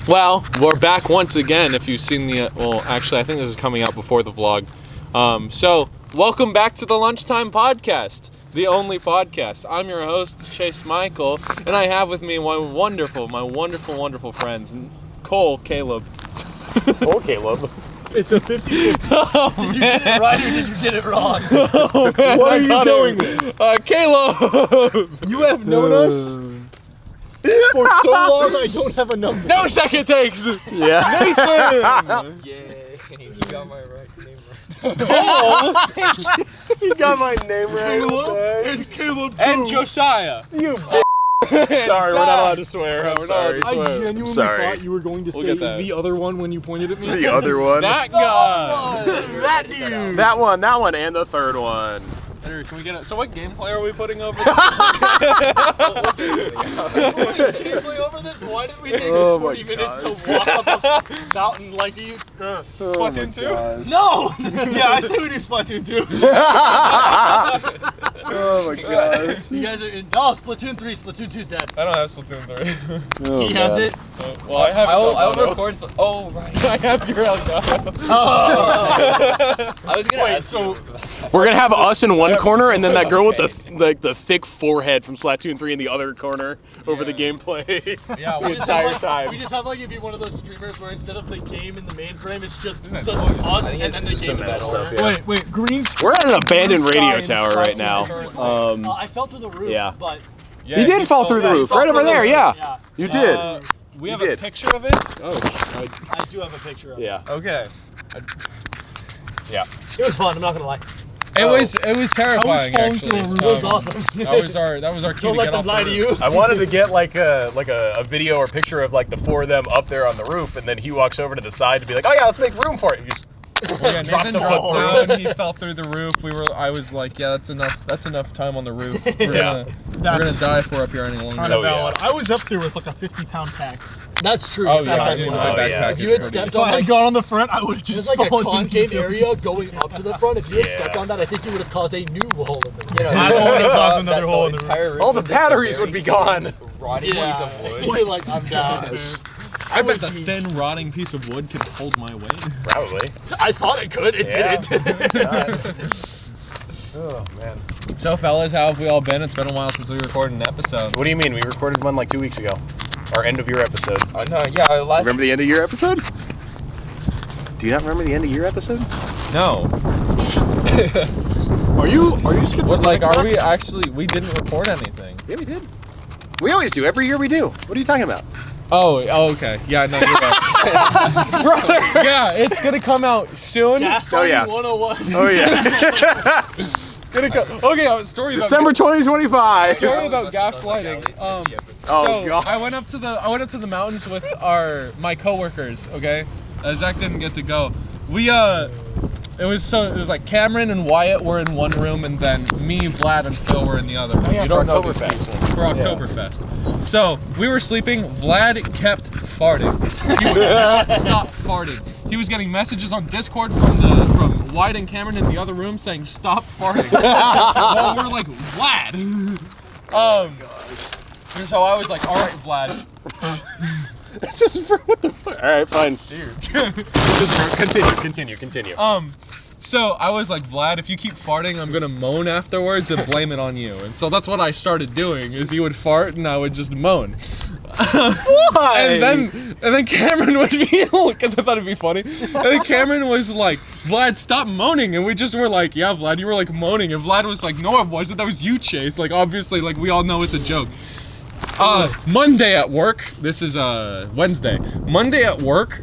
Well, we're back once again. If you've seen the well, actually, I think this is coming out before the vlog. So welcome back to the Lunchtime Podcast, the only podcast. I'm your host, Chase Michael, and I have with me my wonderful friends, Cole, Caleb. Cole, Caleb. It's a 50-50. Oh, did you get it right or did you get it wrong? Oh, man, what are you going with? Caleb! You have known us for so long I don't have a number. No second takes! Yeah. Nathan! Yay, you got my name right. Cole! You got my name right. Caleb And Caleb too. and Josiah. You Sorry, we're not allowed to swear. We're not allowed to I swear. genuinely Sorry. thought you were going to We'll say get that. the other one when you pointed at me. The other one. That guy! That dude. That one, and the third one. Henry, can we get it? So what gameplay are we putting over Gameplay over this? Why did we take 40 minutes to walk up a mountain like you? Splatoon 2? No! Yeah, I say we do Splatoon 2. Oh my gosh. You guys are in. Oh, Splatoon 3. Splatoon 2's dead. I don't have Splatoon 3. Oh, He has man. it. Well, I have I'll record. Oh, right. I have your Elgato. I was gonna Wait, ask so We're gonna have us in one corner, and then that girl with the thick forehead from Splatoon 3 in the other corner over the gameplay. Yeah, The entire time. we just have like it'd be one of those streamers where instead of the game in the main frame, it's just Isn't that the, bogus? us I think and then the it's game in that some corner. stuff, yeah. Wait, green screen. We're at an abandoned Blue radio sky tower and right Splatoon now. currently. I fell through the roof, yeah. but Yeah, You did fall through the roof, right over there. Yeah, you did. We have You a did. picture of it? Oh, I do have a picture of it. yeah. Okay. It was fun, I'm not gonna lie. It was I was terrifying falling actually. through a roof. It was awesome. That was our cue Don't to let get them off lie the to roof. you. I wanted to get like a video or picture of like the four of them up there on the roof, and then he walks over to the side to be like, oh yeah, let's make room for it. He just Yeah, Dropped Nathan a dropped foot down. He fell through the roof. I was like, yeah, that's enough. That's enough time on the roof. We're gonna That's die if we're up here any longer. kind of Oh, yeah. valid. I was up there with like a 50-pound pack. That's true. Oh That yeah, time dude, was my up. Oh, backpack yeah. is If you had pretty- stepped on, I had gone on the front, I would have There's just like a fallen concave into area going up to the front. If you had Yeah. stepped on that, I think you would have caused a new hole in the roof. You know, I don't want to cause another that hole in the entire roof all the was just a batteries very would be gone. Rotting piece of wood. You're like, I'm down. I bet the thin, rotting piece of wood could hold my weight. Probably. I thought it could. It Yeah. didn't. Oh man. So, fellas, how have we all been? It's been a while since we recorded an episode. What do you mean? We recorded one like 2 weeks ago. Our end of year episode. No, yeah, last. Remember the end of year episode? Do you not remember the end of year episode? No. Are you schizophrenic? What, like, are Zach? we actually? We didn't record anything. Yeah, we did. We always do. Every year we do. What are you talking about? Oh, okay. Yeah, no, you're right. Brother! Yeah, it's gonna come out soon. Gaslighting Oh, yeah. 101. Oh, yeah. It's gonna come. Okay, story about December 2025. story about gaslighting. Oh, So God. I went up to the mountains with my coworkers. Okay, Zach didn't get to go. It was like Cameron and Wyatt were in one room, and then me, Vlad, and Phil were in the other room. yeah, You for don't know these Oktoberfest. people. For Oktoberfest. So we were sleeping. Vlad kept farting. He would not stop farting. He was getting messages on Discord from Wyatt and Cameron in the other room saying stop farting. Well, we're like, Vlad. And so I was like, all right, Vlad. Just for what the fuck? All right, fine. Just continue. So I was like, Vlad, if you keep farting, I'm gonna moan afterwards and blame it on you. And so that's what I started doing. Is he would fart and I would just moan. Why? And then Cameron would be, because I thought it'd be funny. And then Cameron was like, Vlad, stop moaning. And we just were like, yeah, Vlad, you were like moaning. And Vlad was like, no, it wasn't. That was you, Chase. Like, obviously, like we all know it's a joke. Monday at work. This is Wednesday. Monday at work.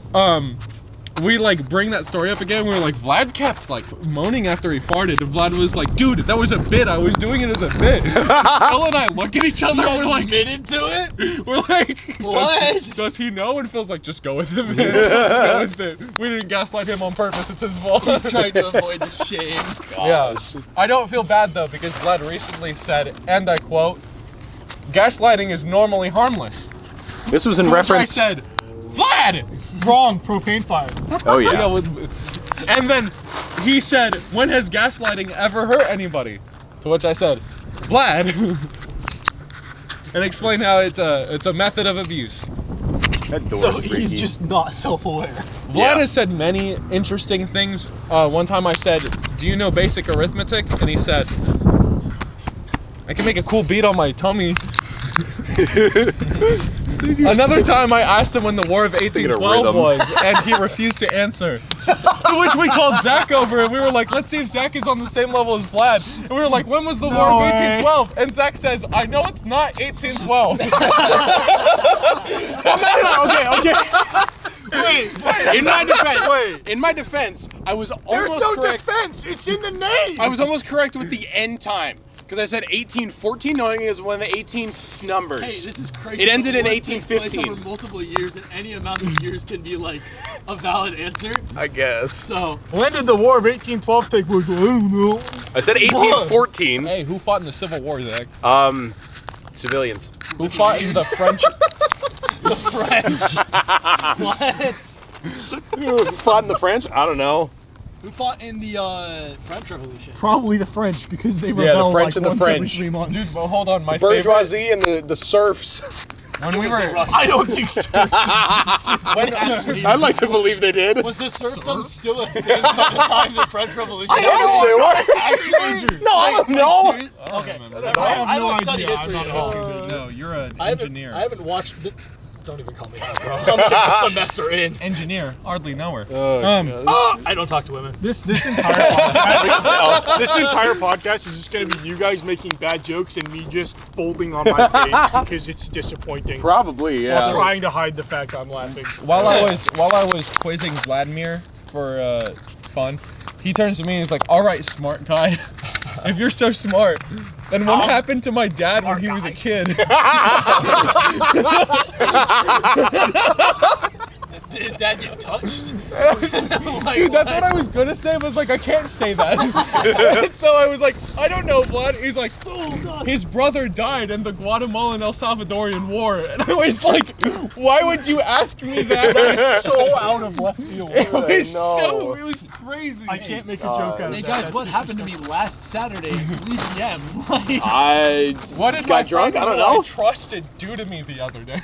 We like bring that story up again. We were like, Vlad kept like moaning after he farted, and Vlad was like, dude, that was a bit. I was doing it as a bit. Phil and I look at each other. We're like, admitted to it? we're like, What? Does he know? And Phil's like, just go with him, man. Just go with it. We didn't gaslight him on purpose. It's his fault. He's trying to avoid the shame. Yeah. I don't feel bad though because Vlad recently said, and I quote, gaslighting is normally harmless. This was in To which reference. I said, Vlad! Wrong. Propane fire. Oh yeah. And then he said, when has gaslighting ever hurt anybody? To which I said, Vlad. And explain how it's a method of abuse. That door's So freaky. he's just not self-aware. Vlad Yeah. has said many interesting things. One time I said, "Do you know basic arithmetic?" And he said, "I can make a cool beat on my tummy." Another time I asked him when the War of thinking of 1812 rhythm. was, and he refused to answer. To which we called Zach over, and we were like, let's see if Zach is on the same level as Vlad. And we were like, when was the War of 1812? And Zach says, I know it's not 1812. In my defense, I was almost correct. defense. It's in the name. I was almost correct with the end time. Because I said 1814, knowing it was one of the 18 numbers. Hey, this is crazy. It ended in Wars take place 1815. Over multiple years, and any amount of years can be like a valid answer. I guess. So When did the War of 1812 take place? I don't know. I said 1814. Hey, who fought in the Civil War, Zach? Civilians. Who fought in the French? what? Who fought in the French? I don't know. Who fought in the French Revolution? Probably the French because they the rebel French like and the once every French. 3 months. Dude, but hold on, my favorite. Bourgeoisie and the serfs. When we were, I don't think so. I'd like to believe they did. Was the serfdom still a thing by the time the French Revolution? Yes, they were. Actually, No, I don't know. okay. I I don't study idea. history I'm at not all. no, you're an I engineer. haven't watched the. Don't even call me that, bro. I'm like a semester in. Engineer, hardly know her. I don't talk to women. This entire podcast, this entire podcast is just gonna be you guys making bad jokes and me just folding on my face because it's disappointing. Probably, While yeah. trying to hide the fact I'm laughing. While I was quizzing Vladimir for fun, he turns to me and he's like, "All right, smart guy, if you're so smart, then what happened to my dad when he was a kid?" Did his dad get touched? Dude, that's what I was gonna say, but I was like, I can't say that. And so I was like, I don't know, Vlad. He's like, his brother died in the Guatemalan El Salvadorian War. And I was like, why would you ask me that? So out of left field. It was crazy. I can't make a joke out of Hey that. guys, what happened to me last Saturday at 3 p.m.? Like, I What did got my drunk? friend I don't who know. I trusted do to me the other day?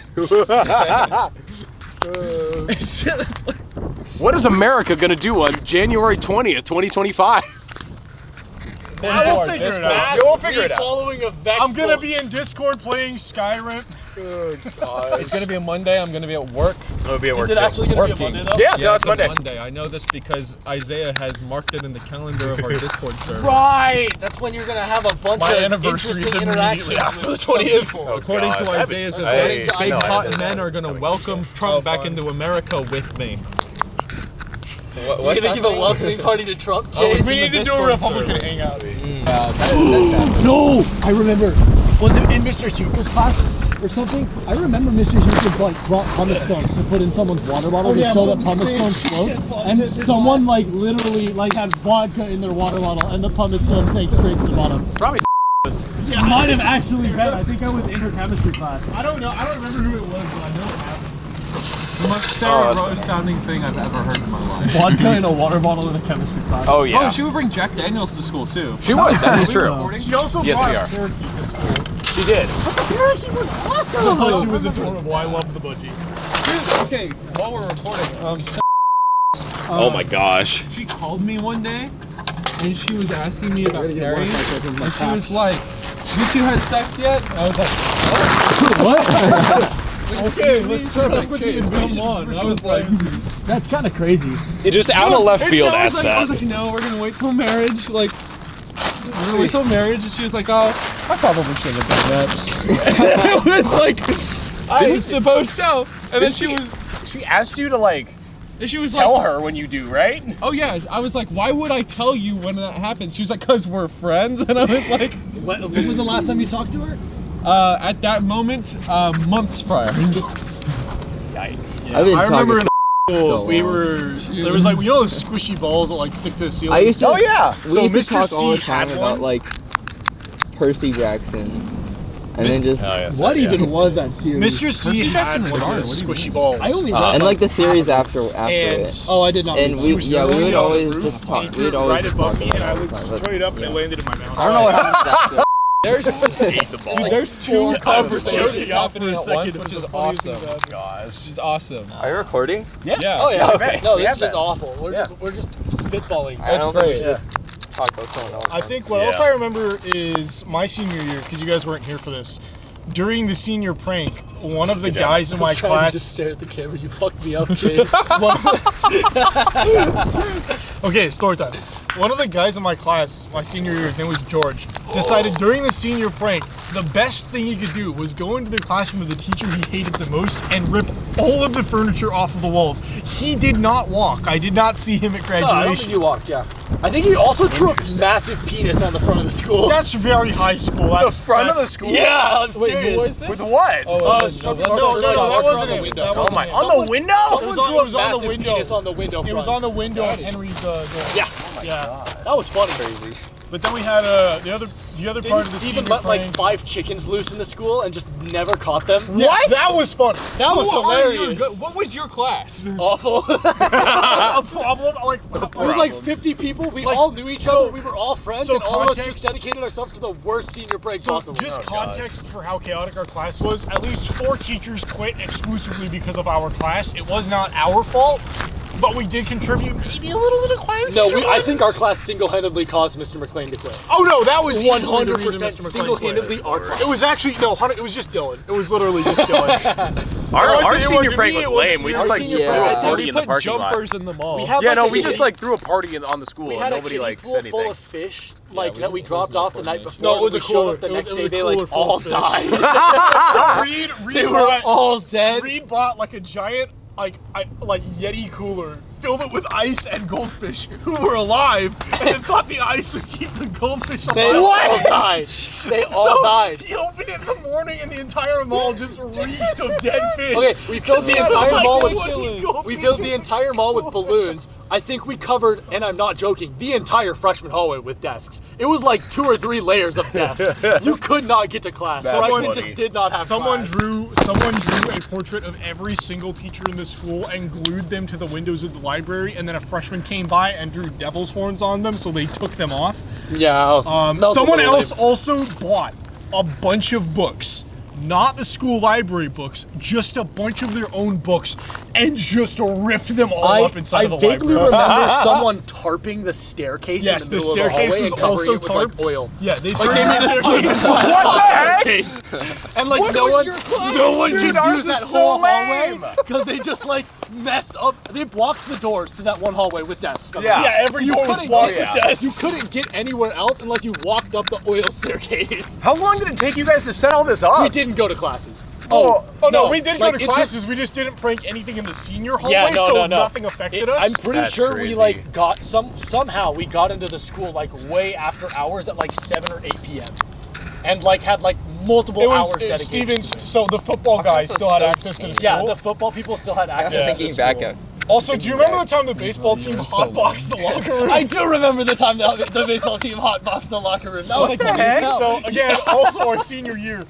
It's just like, What is America gonna do on January 20th, 2025? I will figure it out. mass We'll figure it out. following of Vex I'm gonna be bolts. in Discord playing Skyrim. it's gonna be a Monday. I'm gonna be at work. It'll be at Is work it too. actually going to be a Working. Monday though? Yeah, no, it's a Monday. I know this because Isaiah has marked it in the calendar of our Discord server. Right! That's when you're going to have a bunch My of anniversary is interesting immediately interactions after the with some 20th. people. According to God. Isaiah's According event, to big Isaiah's hot event. men are gonna welcome Trump back into America with me. You're going to give a welcoming party to Trump, Oh, Jason? we need to do a Republican hangout. No, I remember. Was it in Mr. Huber's class or something? I remember Mr. Huber like brought pumice stones to put in someone's water bottle to show that pumice stones float, and someone like literally like had vodka in their water bottle, and the pumice stone sank straight to the bottom. Probably. Yeah, might have actually been. I think I was in her chemistry class. I don't know. I don't remember who it was, but I know it happened. The most Sarah Rose sounding thing I've ever heard in my life. Vodka in a water bottle in a chemistry class. Oh yeah. Oh, she would bring Jack Daniels to school too. She was. That is true. She also Yes, brought we are. turkey to school. She did. The budgie was adorable. I love the budgie. Dude, okay, while we're recording, Oh my gosh. she called me one day, and she was asking me about Terry, and she was like, "You two had sex yet?" I was like, What? Okay, let's start like, off with the Chase, come invasion. on. I was like, That's kind of crazy. It just out of left field I was asked like, I was that. like, no, we're gonna wait till marriage. Like, we're gonna wait till marriage. And she was like, oh, I probably should have done that. I was like, I suppose so. And then she asked you to like was tell like, her when you do, right? oh yeah. I was like, why would I tell you when that happens? She was like, cause we're friends. And I was like, When was the last time you talked to her? at that moment, months prior. Yikes. I've been I talking remember in so school, we long. were, there was like, you know those squishy balls that like stick to the ceiling? I used to. Oh yeah. We So used to Mr. talk all the C time had about one? like Percy Jackson, and then just What even was that series? Mr. C had one of retarded. those squishy balls. I only read and like the series after and it. Oh, I did not. And read we that. yeah we would on the always roof, just and talk. he We threw would it always right just above talk me, about and I it all the looked time. But straight up and it landed in my mouth. I don't know what happened to that. There's two conversations Yeah. happening at once, which is awesome. Gosh. Which is awesome. Are you recording? Yeah. Oh yeah. Okay. No, this Yeah, is just man. awful. We're just spitballing. I don't think we great. should just talk about someone else. I think what else I remember is my senior year, because you guys weren't here for this. During the senior prank, one of the guys in my Trying to class. just stare at the camera. You fucked me up, Chase. Okay, story time. One of the guys in my class, my senior year, his name was George, decided during the senior prank, the best thing he could do was go into the classroom of the teacher he hated the most and rip all of the furniture off of the walls. He did not walk. I did not see him at No, I don't think graduation. you walked. Yeah. I think he also drew a massive penis on the front of the school. That's very high school. That's, Front of the that's- school? Yeah, I'm Wait, serious. who was this? With what? Oh, Oh, no, so- that's no, the no, first no, one. that wasn't on the it. window. That Oh wasn't my! it. On the window? Someone It was on- drew it a was on the massive window. penis on the window It was front. on the window of Henry's door. Yeah, Yeah. that was funny. Crazy. But then we had the other part Didn't of the Steven senior let like prank. 5 chickens loose in the school and just never caught them? What? That was funny. That was Who are you? hilarious. What was your class? Awful. A problem? Like, It was like 50 people. We Like, all knew each so- other. We were all friends, so and all of us just context- dedicated ourselves to the worst senior break so possible. just context for how chaotic our class was. At least 4 teachers quit exclusively because of our class. It was not our fault, but we did contribute maybe a little bit of quiet. No, teacher I vibe. think our class single-handedly caused Mr. McLean to quit. Oh no, that was easily the reason 100% Mr. McLean single-handedly quit. our class. It was actually no, it was just Dylan. It was literally just Dylan. Our It senior wasn't prank me, was it wasn't lame. We you. just Our like senior threw prank, I a think party We in the put parking lot. jumpers in the mall. We had Yeah, like no, a we just kiddie- like threw a party on the school we and had nobody a like kiddie said pool full anything. of fish, like we that we didn't- dropped wasn't off the night coordination. before. No, it was and a we showed cooler. up the It was- next it was day. a They like cooler full all of fish. died. Reed They were all dead. Reed bought like a giant like Yeti cooler, filled it with ice and goldfish who were alive, and then thought the ice would keep the goldfish alive. They all died. They all died. He opened it in the morning, and the entire mall just reeked of dead fish. Okay, we filled the entire Like, mall what with do you go we fish filled in? the entire mall with balloons. I think we covered, and I'm not joking, the entire freshman hallway with desks. It was like 2 or 3 layers of desks. You could not get to class. Freshmen funny. just did not have Someone class. drew a portrait of every single teacher in the school and glued them to the windows of the library, and then a freshman came by and drew devil's horns on them, so they took them off. Yeah. that was Someone a little else also bought a bunch of books, not the school library books, just a bunch of their own books, and just ripped them all up inside I of the vaguely library. remember someone tarping the staircase Yes, in the the middle staircase of the hallway was and covering also it with like tarped. oil. Yeah, they Like they made a slip and slide on the staircase. And like no one Dude, could ours use that is whole so lame. hallway because they just like messed up. They blocked the doors to that one hallway with desks. Yeah. Yeah, every You door was couldn't blocked get- with desks. You couldn't get anywhere else unless you walked up the oil staircase. How long did it take you guys to set all this up? We didn't go to classes. Oh, No, we did like, go to it took- classes. We just didn't prank anything in the senior hallway, Yeah, no, so no, no. nothing affected us. I'm pretty That's sure crazy. we like got somehow we got into the school like way after hours at like 7 or 8 p.m. and like had like multiple it was hours dedicated. Stevens, so the football guys this is still had so access to the school. Yeah, the football people still had access to the Thinking school. back at Also, do you remember the time the baseball team hotboxed the locker room? I do remember the time the baseball team hotboxed the locker room. That was funny as hell. So again, also our senior year,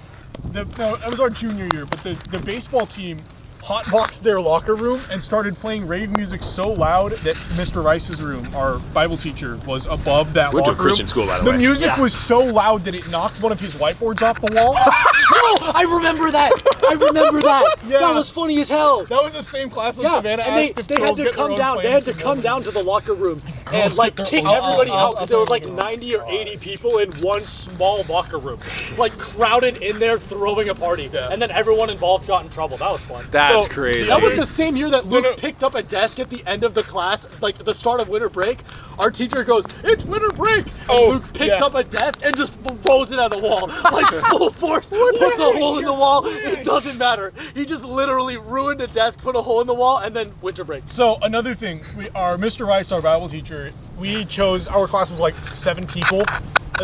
no, it was our junior year, but the baseball team hotboxed their locker room and started playing rave music so loud that Mr. Rice's room, our Bible teacher, was above that Went to a locker room. Christian school, by the way. music was so loud that it knocked one of his whiteboards off the wall. No, I remember that. I remember that. Yeah. That was funny as hell. That was the same class when Yeah, Savannah and asked if they had girls to get their come own down. They had to plans come and down to the locker room and like kick everybody out because there was like 90 or 80 people in one small locker room, like crowded in there throwing a party, and then everyone involved got in trouble. That was fun. That's So, crazy. That was the same year that Luke no. picked up a desk at the end of the class, like the start of winter break. Our teacher goes, "It's winter break," and Oh, Luke picks yeah. up a desk and just throws it at the wall, like full force. Puts a hole in the wall. It doesn't matter. He just literally ruined a desk, put a hole in the wall, and then winter break. So another thing, our Mr. Rice, our Bible teacher, we chose, our class was like 7 people,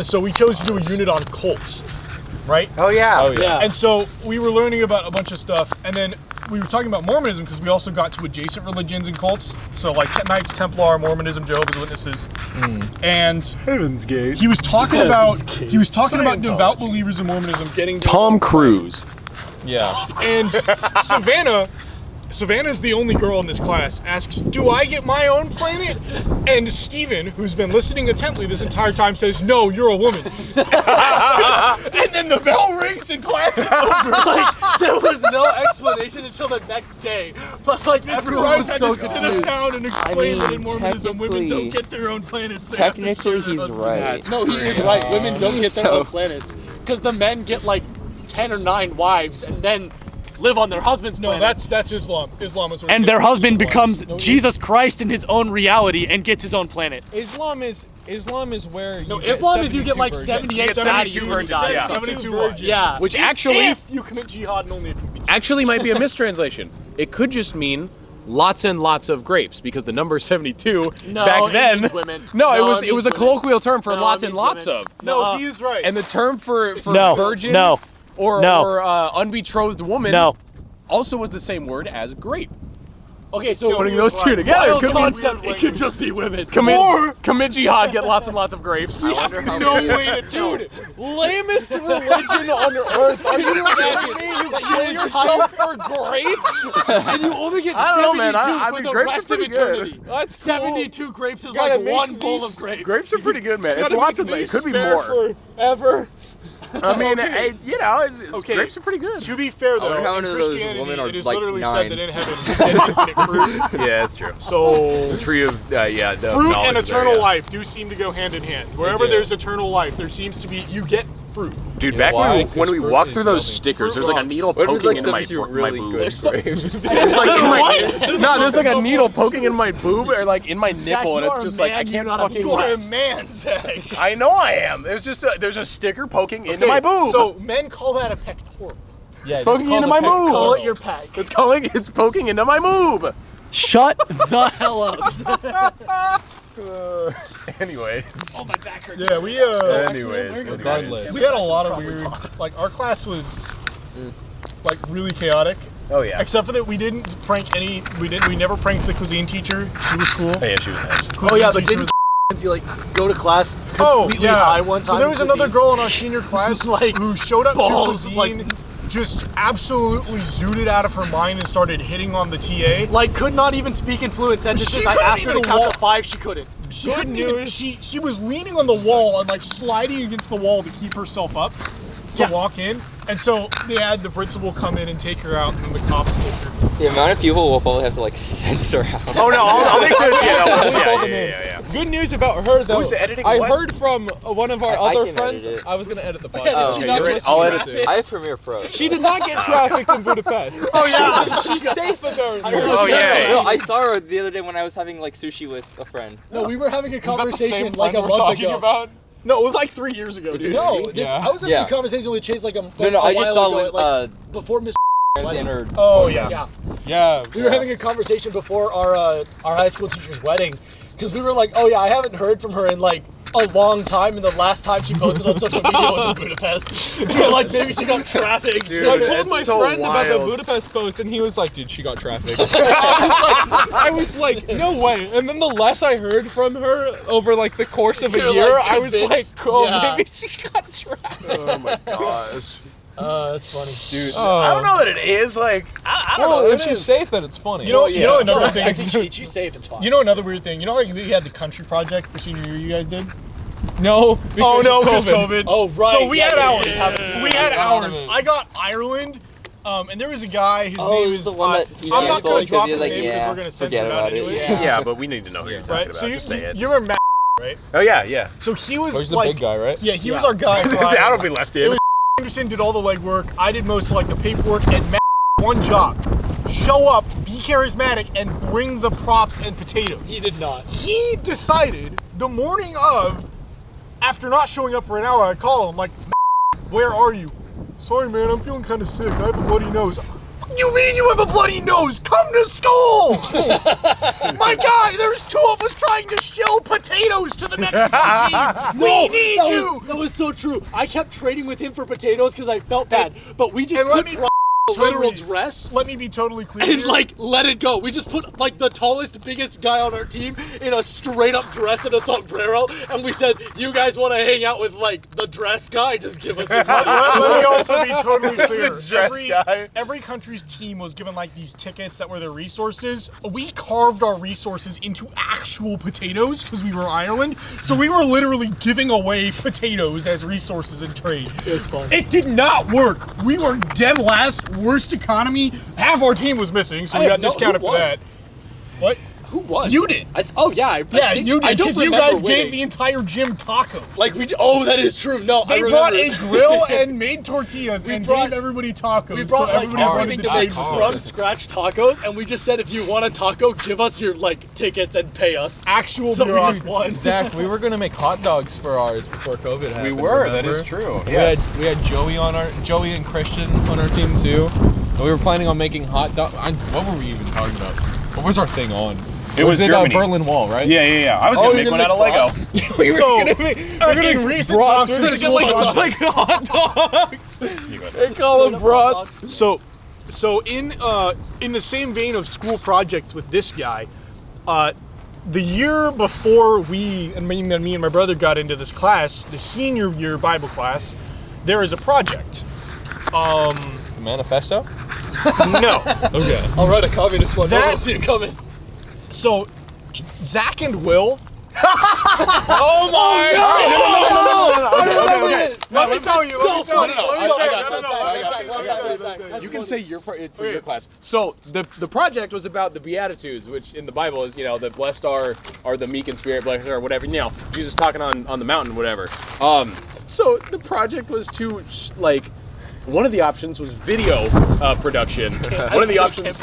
so we chose to do a unit on cults, right? Oh yeah. Yeah. And so we were learning about a bunch of stuff, and then we were talking about Mormonism because we also got to adjacent religions and cults. So like Knights Templar, Mormonism, Jehovah's Witnesses, and Heaven's Gate. he was talking about devout believers in Mormonism getting Tom Cruise. Yeah. and Savannah Savannah's the only girl in this class, asks, do I get my own planet? And Steven, who's been listening intently this entire time, says, no, you're a woman. And then the bell rings and class is over. Like, there was no explanation until the next day. But like everyone was had so to sit us down and explain that in Mormonism, women don't technically- get their own planets. They have to Technically, serve their he's husbands. right. No, he is right. Women don't get their So- own planets because the men get like 10 or 9 wives and then live on their husband's No, planet. that's Islam. Islam is where And it their gets husband wives. becomes Jesus Christ in his own reality and gets his own planet. Islam is where you No, get Islam is you get 72 like virgins. 78 72 fatties. virgins, yeah. 72 virgins. Yeah. Which actually If you commit jihad and only if you commit actually might be a mistranslation. It could just mean lots and lots of grapes because the number 72 No, back it then. means women. No, No, it it was a means colloquial term for No, lots it and means lots women. of. No, he is right. And the term for No, virgin no, or no. unbetrothed woman No. also was the same word as grape. Okay, so Putting those two together wild could mean concept. It could just be women. commit jihad, get lots and lots of grapes. I wonder how no way to tell. Dude, lamest religion on earth. Are you kidding me? You kill yourself for grapes? And you only get I don't know, 72 man. I for mean, the grapes rest are of pretty good. eternity. That's 72 grapes is Gotta like make one bowl these of grapes. Grapes are pretty good, man. It's Gotta lots make of it these could be spare more. forever. I mean, you know, Okay. grapes are pretty good. To be fair, though, wonder how in many of those Christianity, women are, it is like, literally 9. said that in heaven you get infinite fruit. Yeah, that's true. So The tree of the fruit knowledge and there, eternal yeah. life do seem to go hand in hand. Wherever do. there's eternal life, there seems to be, you get fruit. Dude, You know back why? when 'Cause we fruit walked is through those healthy. stickers, Fruit there's like a rocks. needle What if it's poking like into my 72 my really boob. good grapes? It's like in my no, there's like a needle poking in my boob or like in my nipple, and you it's are just a like I man, can't you're not a fucking. You are a Yes. man, Zach. I know I am. It was just there's a sticker poking into my boob. So men call that a pectoral. Yeah, poking into my Call boob. it your pack. It's poking into my boob. Shut the hell up. Anyways. Oh, my back hurts. Yeah, we Anyways. Regardless. we had a lot of weird, like our class was like really chaotic. Oh yeah. Except for that we didn't prank any, we never pranked the cuisine teacher. She was cool. Yeah, she was nice. Oh, yeah, but Cuisine teacher didn't you like go to class Oh, completely yeah. high one time? So there was because another girl in our senior class Like, who showed up balls, to cuisine, just absolutely zooted out of her mind and started hitting on the TA. like could not even speak in fluent sentences. She I couldn't asked her to even count walk. to 5, she couldn't. She couldn't even, she was leaning on the wall and like sliding against the wall to keep herself up to walk in. And so they had the principal come in and take her out, and then the cops took her. The amount of people we'll probably have to like censor out. Oh no, I'll make sure. all the names. Good news about her though. Who's editing I what? heard from one of our I other can friends. edit it. I was gonna edit the Oh, podcast. okay, you're right. I'll edit it. I have Premiere Pro. She did not get trafficked in Budapest. Oh yeah, she's safe apparently. Oh yeah. No, I saw her the other day when I was having like sushi with a friend. No, we were having a Is that the conversation same like friend a we're month talking ago. about? No, it was like 3 years ago, dude. No, this, Yeah. I was having Yeah. a conversation with Chase like a No, a I just while saw ago, like, before Mr. in her. Oh yeah. Yeah, Yeah. we were having a conversation before our high school teacher's wedding because we were like, oh yeah, I haven't heard from her in like a long time, and the last time she posted on social media was in Budapest. So we're like, maybe she got trafficked. Dude, I told it's my so friend about the wild. Budapest post, and he was like, "Dude, she got trafficked." I was like, "No way!" And then the less I heard from her over like the course of a You're, year, like, I was like, convinced? "Oh, Yeah. maybe she got trafficked." Oh my gosh. That's funny. Dude, I don't know that it is like. I don't Well, know. if she's safe, then it's funny. You know another I thing. think she's safe. It's fine. You know another weird thing. You know like we had the country project for senior year. You guys did. no. Oh no, because because COVID. Oh right. So we yeah, had yeah, ours. yeah, yeah. We had Yeah. ours. I got Ireland, and there was a guy. His Oh, name it was is. the one that he I'm not canceled going to because drop he his was name like, because yeah, we're going to censor forget it out about it. anyways. Yeah, but we need to know who you're talking Right. about. So Just say it. you remember Matt, right? Oh yeah, yeah. So he was He's the like big guy, right? Yeah, he was our guy. For That'll Ireland. be left in. Anderson did all the legwork. I did most of like the paperwork, and Matt had one job: show up, be charismatic, and bring the props and potatoes. He did not. He decided the morning of, after not showing up for an hour, I call him like, "Where are you?" "Sorry, man, I'm feeling kind of sick. I have a bloody nose." "What you mean you have a bloody nose? Come to school!" "My guy, there's 2 of us trying to shill potatoes to the Mexico team. We need you." That was so true. I kept trading with him for potatoes because I felt bad, but we just And let put me literal dress. Let me be totally clear. And here. like let it go. We just put like the tallest, biggest guy on our team in a straight up dress and a sombrero, and we said, "You guys want to hang out with like the dress guy? Just give us a money." Let me also be totally clear. Dress guy. Every country's team was given like these tickets that were their resources. We carved our resources into actual potatoes because we were Ireland. So we were literally giving away potatoes as resources in trade. It was fun. It did not work. We were dead last, worst economy. Half our team was missing, so we got discounted for that. What? Who won? You did. I Yeah, you did, because you guys gave the entire gym tacos. Like oh, that is true. No, They brought a grill and made tortillas and brought- gave everybody tacos. We brought so like everybody everything wanted to to make trade from scratch tacos, and we just said, if you want a taco, give us your like tickets and pay us. actual So we just bureaucracy. won. Zach, we were gonna make hot dogs for ours before COVID happened. We were. That remember? is true. We Yes. had Joey and Christian on our team too. And we were planning on making hot dog. What were we even talking about? What was our thing on? It was Germany. Berlin Wall, right? Yeah. I was gonna make one out of Lego. we were So, gonna make in recent brats. talks, We're gonna get like hot dogs. They call them brats. So in the same vein of school projects with this guy, the year before me and my brother got into this class, the senior year Bible class, there is a project. Manifesto? No. Okay. I'll write a communist one. That- I don't see it coming. So Zach and Will. Oh my! Let me tell you. So funny. You can say your part for your class. So the project was about the Beatitudes, which in the Bible is, the blessed are the meek in spirit, blessed are whatever. Jesus talking on the mountain, whatever. So the project was to one of the options was video production. One of the options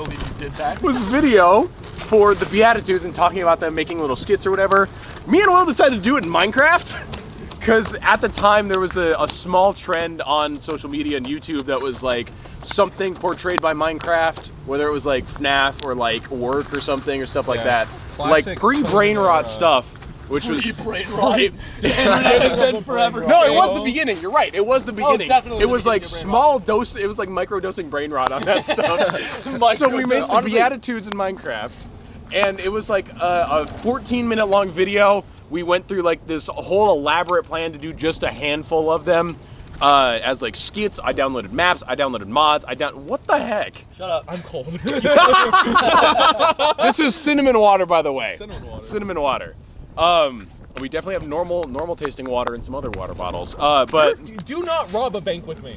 was video for the Beatitudes and talking about them making little skits or whatever. Me and Will decided to do it in Minecraft. Because at the time there was a small trend on social media and YouTube that was like something portrayed by Minecraft, whether it was like FNAF or like work or something or stuff like that. Classic Like pre-brain rot stuff, which was Brain rot. It has been forever. no, it was the beginning. You're right. It was the beginning. definitely It the was beginning like of brain small dose. It was like micro-dosing brain rot on that stuff. So we made some Beatitudes in Minecraft, and it was like a 14-minute long video. We went through like this whole elaborate plan to do just a handful of them as like skits. I downloaded maps. I downloaded mods. What the heck? Shut up. I'm cold. This is cinnamon water, by the way. Cinnamon water. Cinnamon water. We definitely have normal tasting water and some other water bottles. But Do not rob a bank with me.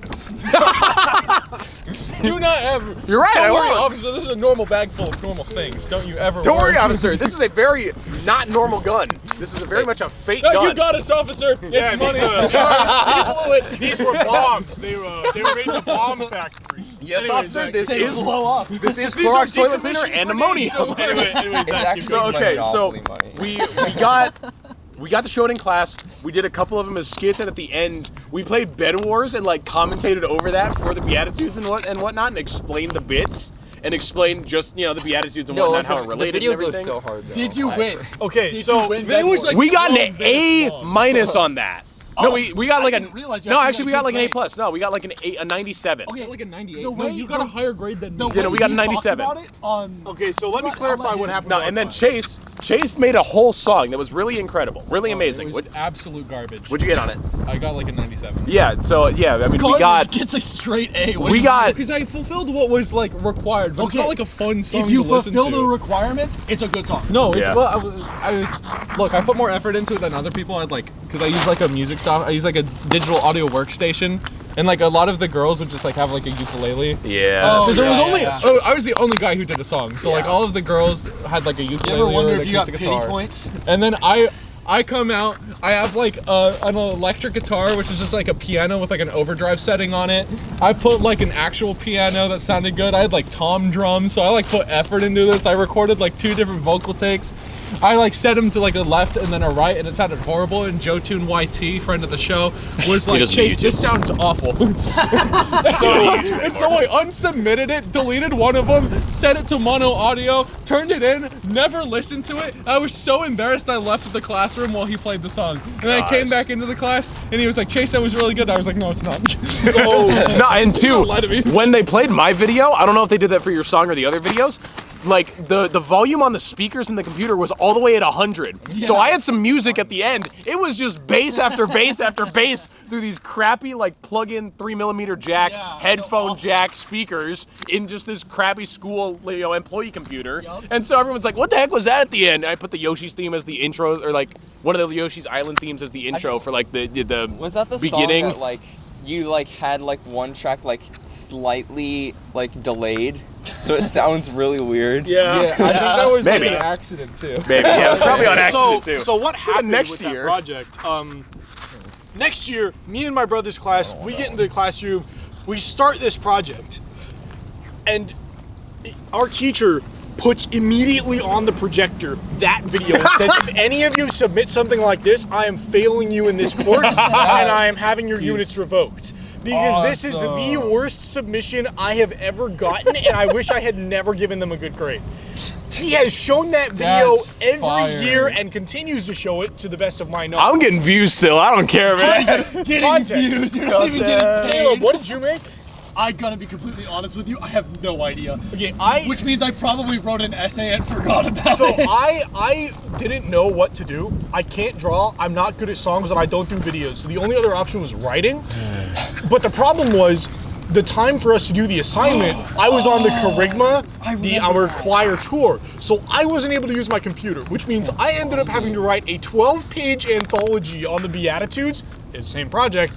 Do not ever. you're right. Don't I worry, won't. officer. This is a normal bag full of normal things. Don't you ever Don't worry, worry. officer. This is a very not normal gun. This is a very much a fake gun. You got us, officer. It's money. These were bombs. They were made in a bomb factory. Yes, Anyway, officer. Zach, This they is blow up. this is These are Clorox toilet cleaner decommissioned and grenades, ammonia. Anyway, It's Zach, actually keep So going. okay, so Monopoly money. we got the show in class. We did a couple of them as skits, and at the end, we played Bed Wars and like commentated over that for the Beatitudes and whatnot, and explained the bits and explained just the Beatitudes and whatnot, how it the related video and everything. goes so hard. Though. Did you win? Okay, Did so you win? It was like We got 12 an minutes A long. minus on that. No, we got like didn't realize you no, actually actually we got got a like an A good plus. No, we got like a 97. Okay, like a 98. The No, way- you got a higher grade than me. we got a 97. okay, so let me clarify what happened. No, in our and then class. Chase made a whole song that was really incredible, really It amazing. was absolute garbage. What'd you get on it? I got like a 97. Yeah, so yeah, I mean we got gets a straight A. we got Because I fulfilled what was like required, but it's Okay. not like a fun song If you to listen fulfill to. the requirements, it's a good song. No, it's Yeah. well. I was look. I put more effort into it than other people. I'd like because I use like a music soft. I use like a digital audio workstation, and like a lot of the girls would just like have like a ukulele. yeah. Because there was yeah, only yeah. oh, I was the only guy who did a song. So like all of the girls had like a You ukulele ever wonder or an if you got acoustic pity guitar. points? And then I come out, I have like an electric guitar, which is just like a piano with like an overdrive setting on it. I put like an actual piano that sounded good. I had like tom drums, so I like put effort into this. I recorded like 2 different vocal takes. I like set them to like a left and then a right, and it sounded horrible. And Joe Toon YT, friend of the show, was like, doesn't Chase, use this sounds awful. So I unsubmitted it, deleted one of them, set it to mono audio, turned it in, never listened to it. I was so embarrassed I left the class classroom while he played the song. And then I came back into the class, and he was like, Chase, that was really good. I was like, no, it's not. No, and two, lie to me. when they played my video, I don't know if they did that for your song or the other videos, like the volume on the speakers in the computer was all the way at 100. So I had some music at the end. It was just bass after bass after bass through these crappy like plug-in 3mm jack, headphone jack speakers in just this crappy school employee computer. And so everyone's like, what the heck was that at the end? And I put the Yoshi's theme as the intro, or like one of the Yoshi's Island themes as the intro for like the Was that the beginning. song that like you like had like one track like slightly like delayed, so it sounds really weird? Yeah, I think that was Maybe. An accident too. Maybe, yeah, it was probably on accident too. So what happened next with year. that project? Next year, me and my brother's class, we get into the classroom, we start this project, and our teacher puts immediately on the projector that video and says, if any of you submit something like this, I am failing you in this course and I am having your units revoked. Because this is the worst submission I have ever gotten, and I wish I had never given them a good grade. He has shown that video That's every fire. year and continues to show it to the best of my knowledge. I'm getting views still. I don't care, man. Context. Views, you're not even getting Caleb, paid. what did you make? I gotta be completely honest with you, I have no idea. Okay, Which means I probably wrote an essay and forgot about So it. I didn't know what to do. I can't draw. I'm not good at songs, and I don't do videos. So the only other option was writing. But the problem was the time for us to do the assignment. I was on the Kerygma, our choir tour, so I wasn't able to use my computer, which means I ended up having to write a 12-page anthology on the Beatitudes. It's the same project,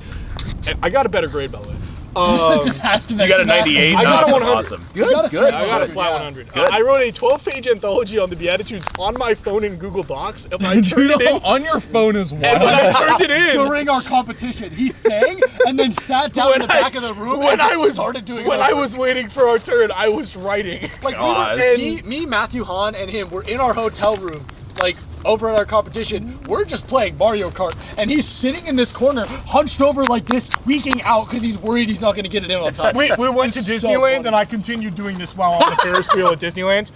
and I got a better grade by the way. It just has to You make got a that. 98? I got a Awesome, 100. awesome. You got a Good. I got a flat 100. I wrote a 12-page anthology on the Beatitudes on my phone in Google Docs, and I turned it in. On your phone as And well. when I turned it in, During our competition, he sang and then sat down in the back of the room and just started doing when it. I was waiting for our turn, I was writing. Like Gosh. me, Matthew Hahn, and him were in our hotel room, like over at our competition. We're just playing Mario Kart, and he's sitting in this corner, hunched over like this, tweaking out because he's worried he's not going to get it in on time. We went to It's so Disneyland, funny. and I continued doing this while on the Ferris wheel at Disneyland.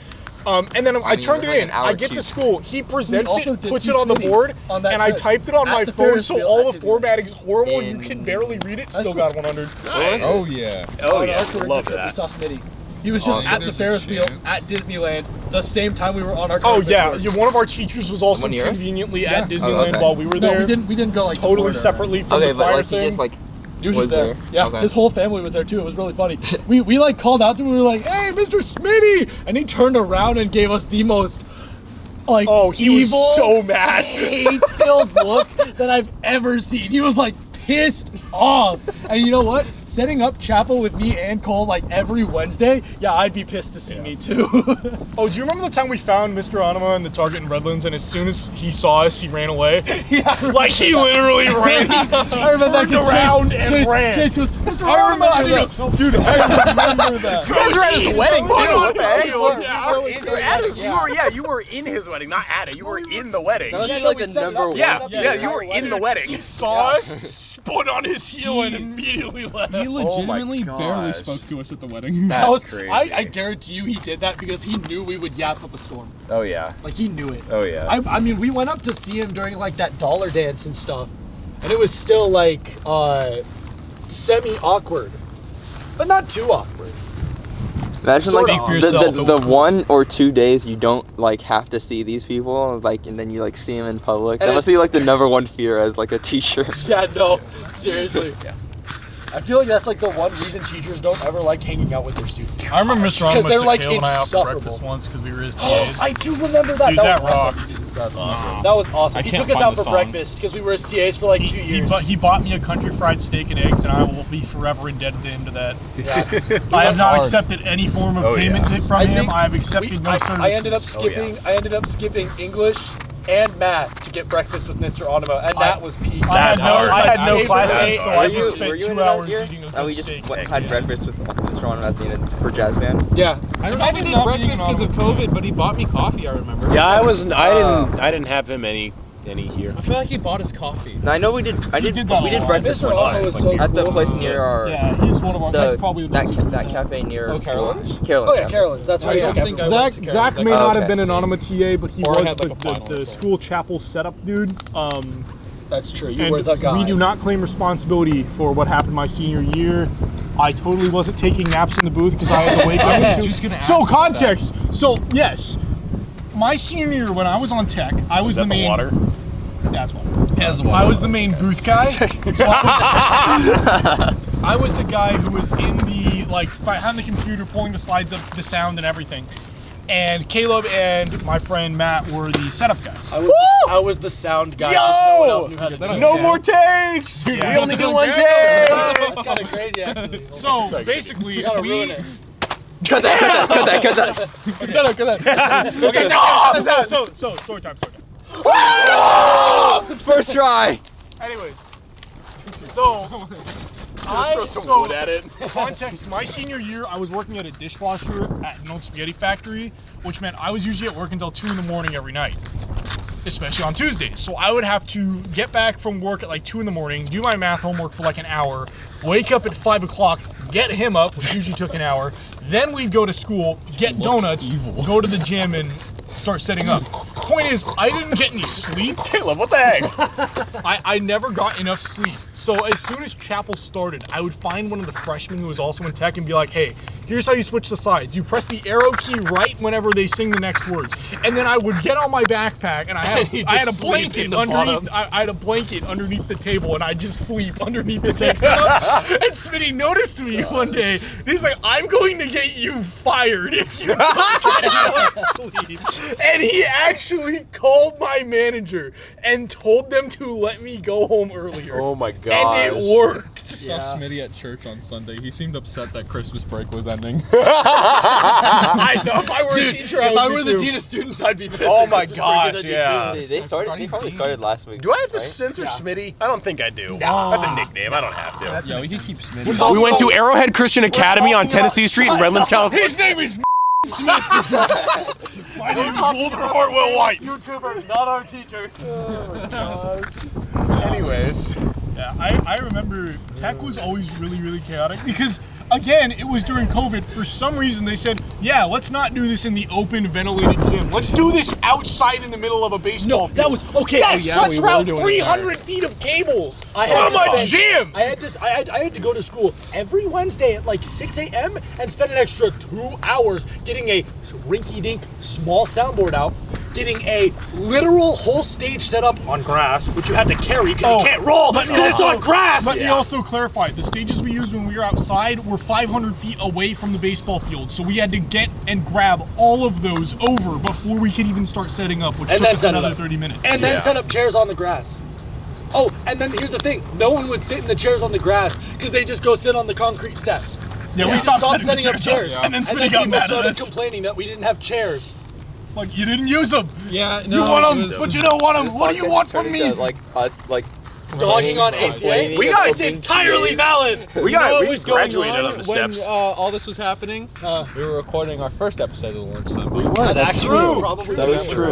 And then I turned you it were in. like an hour I get to cute. school. He presents also it, did puts see it on the Smitty board, on that and I trip. typed it on At my the phone, Ferris so wheel all at the Disneyland. formatting is horrible, and you In- can barely read it. Still got 100. Oh yeah. Oh, On yeah. our Kerygma Love trip, we that. saw Smitty. He was just awesome. at the Ferris wheel at Disneyland the same time we were on our Oh Kerygma yeah, tour. one of our teachers was also One year? conveniently at Yeah. Disneyland okay. while we were No, there. we didn't go like to Totally Florida. separately from Okay, the but fire like thing. he just like He was just there. Yeah, Okay. his whole family was there too. It was really funny. we like called out to him. We were like, "Hey, Mr. Smitty!" And he turned around and gave us the most like He evil, was so mad. hate-filled look that I've ever seen. He was like pissed off. And you know what? Setting up chapel with me and Cole like every Wednesday, yeah, I'd be pissed to see me too. Oh, do you remember the time we found Mr. Anima in the Target in Redlands, and as soon as he saw us, he ran away? Like he literally ran. I remember that turned around and Chase, ran. Chase goes, "Mr. Arma," and he goes, "Dude, I remember that." You guys were at his wedding, too. What the heck? You were You were in his wedding, not at it. You were in the wedding. That was Yeah, like we the set it number up. one. Yeah, Yeah, yeah, the you were entire in the wedding. saw us, spun on his heel, and immediately left. He legitimately barely gosh. spoke to us at the wedding. That was crazy. I guarantee you he did that because he knew we would yap up a storm. Oh, yeah. Like he knew it. Oh, yeah. I mean, we went up to see him during like that dollar dance and stuff, and it was still like semi-awkward, but not too awkward. Imagine Sort like of. the 1 or 2 days you don't like have to see these people, like, and then you like see them in public. And That must be like the number one fear as like a teacher. Yeah, no, seriously. I feel like that's like the one reason teachers don't ever like hanging out with their students. I remember Mr. Because Anima they're took like Caleb and I out for insufferable. breakfast once because we were his Oh, TAs. I do remember that. Dude, that that was awesome. rocked. That's awesome. That was awesome. I He can't took us find out the for song. breakfast because we were his TAs for like 2 years. He bought me a country fried steak and eggs, and I will be forever indebted to him to that. Yeah. I have not hard. accepted any form of Oh, payment yeah. from I him. think I have accepted no services. I ended up skipping. I ended up skipping English and math to get breakfast with Mr. Anima, and that was peak. That's hard. I had no Favorite classes, day. so I Were just you- were spent you 2 into that hours year? eating a Oh, we good just steak. went and had breakfast with Mr. Ron at the end for jazz band. Yeah. I don't know if he did breakfast because of COVID, but he bought me coffee. I remember. Yeah, I didn't have him any any here? I feel like he bought his coffee. No, I know we did breakfast Mr. one Otto time is so at the cool. place near our Yeah, he's one of our. That's probably the best. that cafe near Oh, school. Carolyn's? Carolyn's. Oh yeah, Carolyn's. That's where I he's think I went to Zach Carolyn's. may not okay. have been an Anima TA, but he Or I was had, like, a final the or school chapel setup dude. That's true. You And were the guy. we do not claim responsibility for what happened my senior year. I totally wasn't taking naps in the booth because I had to wake up. I was just gonna ask So about context. So yes, my senior year when I was on tech, I was the main. water? That's one. Has one. I was the main booth guy. I was the guy who was in the behind the computer, pulling the slides up, the sound and everything. And Caleb and my friend Matt were the setup guys. I was the sound guy. 'cause No one else knew how to do it. No more takes. We only do one take. That's kind of crazy, actually. So basically, Gotta ruin it. Cut that. Okay, so story time. First try. Anyways, so Throw some wood at it. context, my senior year, I was working at a dishwasher at an old spaghetti factory, which meant I was usually at work until 2 in the morning every night, especially on Tuesdays. So I would have to get back from work at like 2 in the morning, do my math homework for like an hour, wake up at 5 o'clock, get him up, which usually took an hour, then we'd go to school, get donuts, go to the gym, and start setting up. Point is, I didn't get any sleep. Caleb, what the heck? I never got enough sleep. So as soon as chapel started, I would find one of the freshmen who was also in tech and be like, hey, here's how you switch the sides. You press the arrow key right whenever they sing the next words. And then I would get on my backpack and I had a blanket underneath. I had a blanket underneath the table and I'd just sleep underneath the tech setup. And Smitty noticed me one day. And he's like, I'm going to get you fired if you don't get enough sleep. And he actually called my manager and told them to let me go home earlier. Oh my god. And it worked. Saw Smitty at church on Sunday. He seemed upset that Christmas break was ending. I know. If I were a teacher, If I would were be the too. dean of students, I'd be pissed. Oh at my Christmas gosh, break, 'cause I'd be yeah. too. They probably started last week. Do I have to right? censor Schmitty? I don't think I do. That's a nickname. I don't have to. Yeah, we could keep Smitty. We went to Arrowhead Christian Academy on Tennessee Street in Redlands, California. His name is Smith. My name is Walter Hartwell White. YouTuber, not our teacher. Anyways. Yeah, I remember tech was always really, really chaotic because, again, it was during COVID. For some reason, they said, yeah, let's not do this in the open, ventilated gym. Let's do this outside in the middle of a baseball field. That was okay. Yes, yeah, let's we were route doing it 300 feet of cables I had from to a spend- gym. I had to go to school every Wednesday at like 6 a.m. and spend an extra 2 hours getting a rinky-dink small soundboard out, getting a literal whole stage set up on grass, which you had to carry because you can't roll because it's on grass. Let me also clarify, the stages we used when we were outside were 500 feet away from the baseball field, so we had to get and grab all of those over before we could even start setting up, which And took then us set it another up. 30 minutes. And then set up chairs on the grass. Oh, and then here's the thing: no one would sit in the chairs on the grass because they just go sit on the concrete steps. Yeah, we We stopped stopped setting setting the up chairs chairs, up, and then Smitty got people mad at started us. complaining that we didn't have chairs. Like, you didn't use them. Yeah, You no. want it them, was- but you don't want them. What do you want from me? Like us, like Dogging on ACA. We got It's entirely valid. We graduated on the steps. When all this was happening, we were recording our first episode of the lunchtime. We were. That's true. That is true.